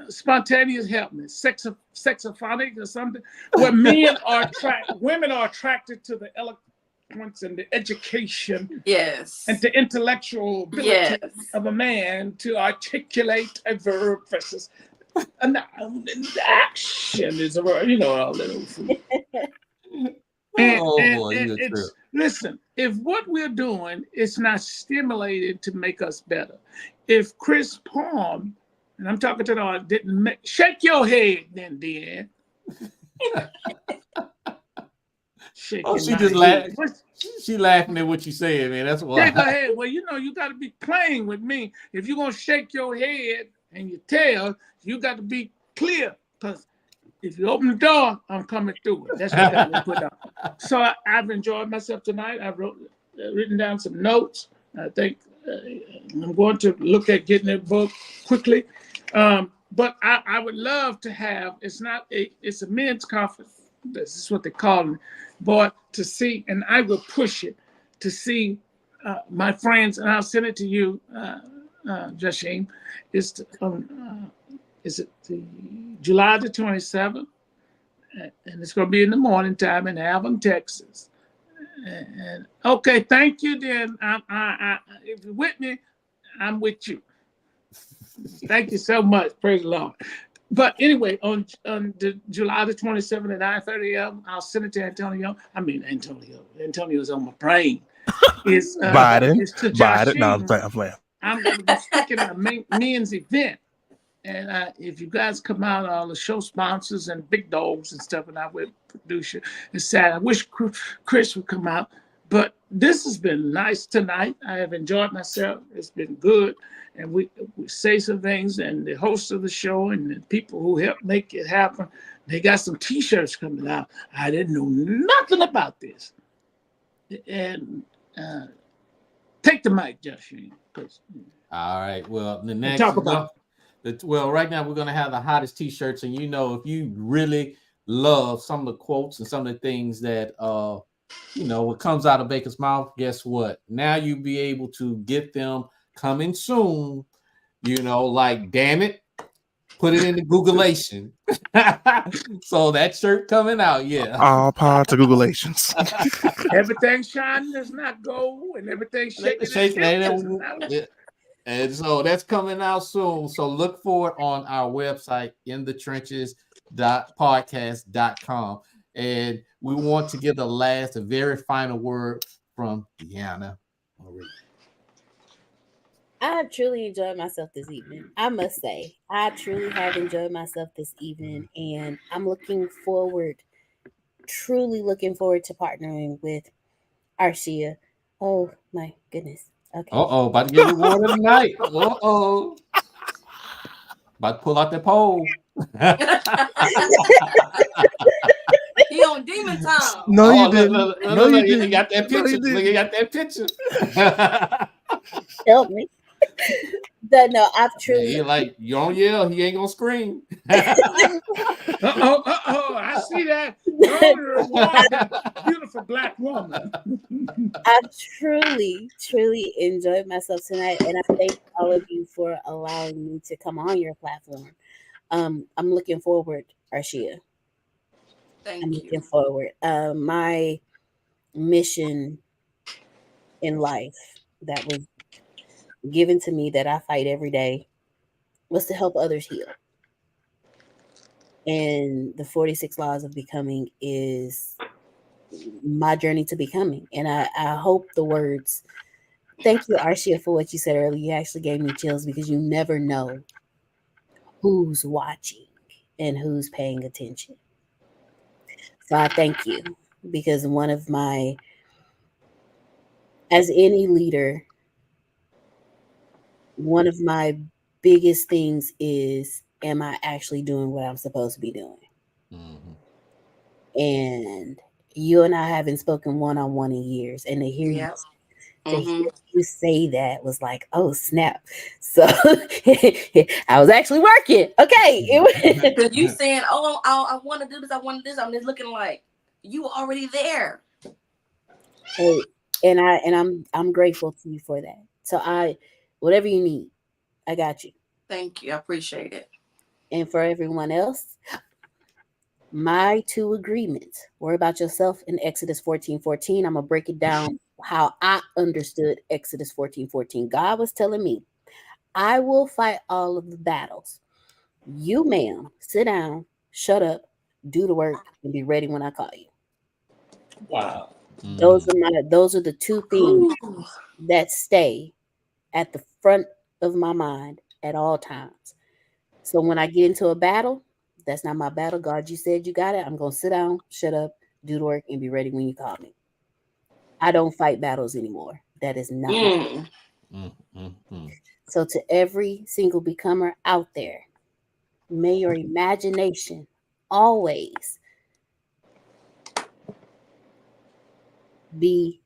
spontaneous helpness, sexophonic or something, where women are attracted to the eloquence and the education Yes. and the intellectual ability of a man to articulate a verb versus a noun, and action is a verb, all that old food. Listen, if what we're doing is not stimulated to make us better, if Chris Palm, and I'm talking to the audience, didn't shake your head then, Deanne. She just laughing. She laughing at what you said, man. That's why. Shake her head. Well, you got to be playing with me. If you're gonna shake your head and your tail, you got to be clear, because if you open the door, I'm coming through it. That's what I put on. So I've enjoyed myself tonight. I've written down some notes. I think I'm going to look at getting that book quickly. But I would love to have, it's a men's conference. This is what they call it. But to see, and I will push it to see my friends, and I'll send it to you, Jashim. Is it the July the 27th? And it's going to be in the morning time in Alvin, Texas. And okay, thank you. Then if you're with me, I'm with you. Thank you so much. Praise the Lord. But anyway, on the July the 27th at 9:30 a.m., I'll send it to Antonio. I mean, Antonio's on my brain. It's Biden. No, I'm playing. I'm going to be speaking at a men's event. And if you guys come out, all the show sponsors and big dogs and stuff, and I will produce it. It's sad. I wish Chris would come out. But this has been nice tonight. I have enjoyed myself. It's been good. And we say some things, and the host of the show and the people who helped make it happen, they got some T-shirts coming out. I didn't know nothing about this. And take the mic, Joshua. All right. Well, the next talk about. Well, right now we're going to have the hottest T-shirts, and if you really love some of the quotes and some of the things that what comes out of Baker's mouth, guess what? Now you'll be able to get them coming soon. Like, damn it, put it in the Googleation. So that shirt coming out, yeah. All power to Googleations. Everything shining does not go, and everything shaking. And so that's coming out soon. So look for it on our website, inthetrenches.podcast.com. And we want to give the very final word from Deanna Marie. I truly enjoyed myself this evening. I must say, I truly have enjoyed myself this evening, and I'm truly looking forward to partnering with Arshia. Oh my goodness. Okay. About to give you one tonight. About to pull out the pole. He on demon time. No, you didn't. No, you didn't. You got that picture. Look, you got that picture. Help me. No, I've truly. You're like, you don't yell. He ain't gonna scream. I see that. Beautiful black woman. I've truly enjoyed myself tonight, and I thank all of you for allowing me to come on your platform. I'm looking forward, Arshia. Thank I'm you. looking forward. My mission in life that was given to me, that I fight every day, was to help others heal. And the 46 Laws of Becoming is my journey to becoming. And I hope the words, thank you, Arshia, for what you said earlier. You actually gave me chills, because you never know who's watching and who's paying attention. So I thank you, because as any leader, one of my biggest things is, am I actually doing what I'm supposed to be doing? Mm-hmm. And you and I haven't spoken one-on-one in years, and to hear you To hear you say that was like, oh snap. So I was actually working. Okay. Because you saying, oh, I want to do this, I want to do this. I'm just looking like you already there. Hey, and I'm grateful to you for that. So whatever you need, I got you. Thank you. I appreciate it. And for everyone else, my 2 agreements. Worry about yourself in Exodus 14:14. I'm gonna break it down how I understood Exodus 14:14. God was telling me, I will fight all of the battles. You, ma'am, sit down, shut up, do the work, and be ready when I call you. Wow. Those are the 2 things that stay at the front of my mind at all times. So when I get into a battle, that's not my battle. God, you said you got it. I'm gonna sit down, shut up, do the work, and be ready when you call me. I don't fight battles anymore. That is not my So to every single becomer out there, may your imagination always be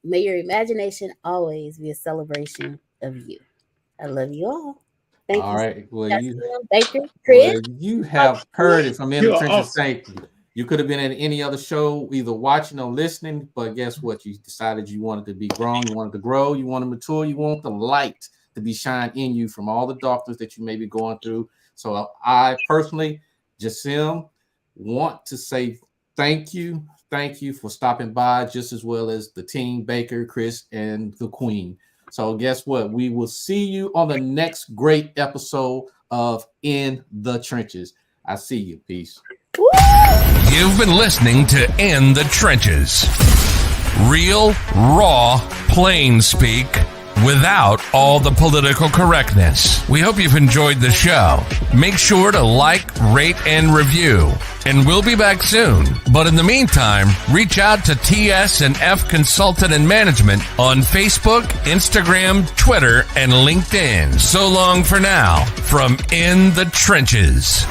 a celebration of you. I love you all. Thank you. All right. Well, Baker, Chris. you have heard it from In the You're Trenches. awesome. Thank you. You could have been at any other show, either watching or listening, but guess what? You decided you wanted to be grown, you wanted to grow, you want to mature, you want the light to be shined in you from all the darkness that you may be going through. So I personally, Jasim, want to say thank you. Thank you for stopping by, just as well as the team, Baker, Chris, and the Queen. So guess what? We will see you on the next great episode of In the Trenches. I see you. Peace. You've been listening to In the Trenches. Real, raw, plain speak without all the political correctness. We hope you've enjoyed the show. Make sure to like, rate, and review. And we'll be back soon. But in the meantime, reach out to TS&F Consultant and Management on Facebook, Instagram, Twitter, and LinkedIn. So long for now from In the Trenches.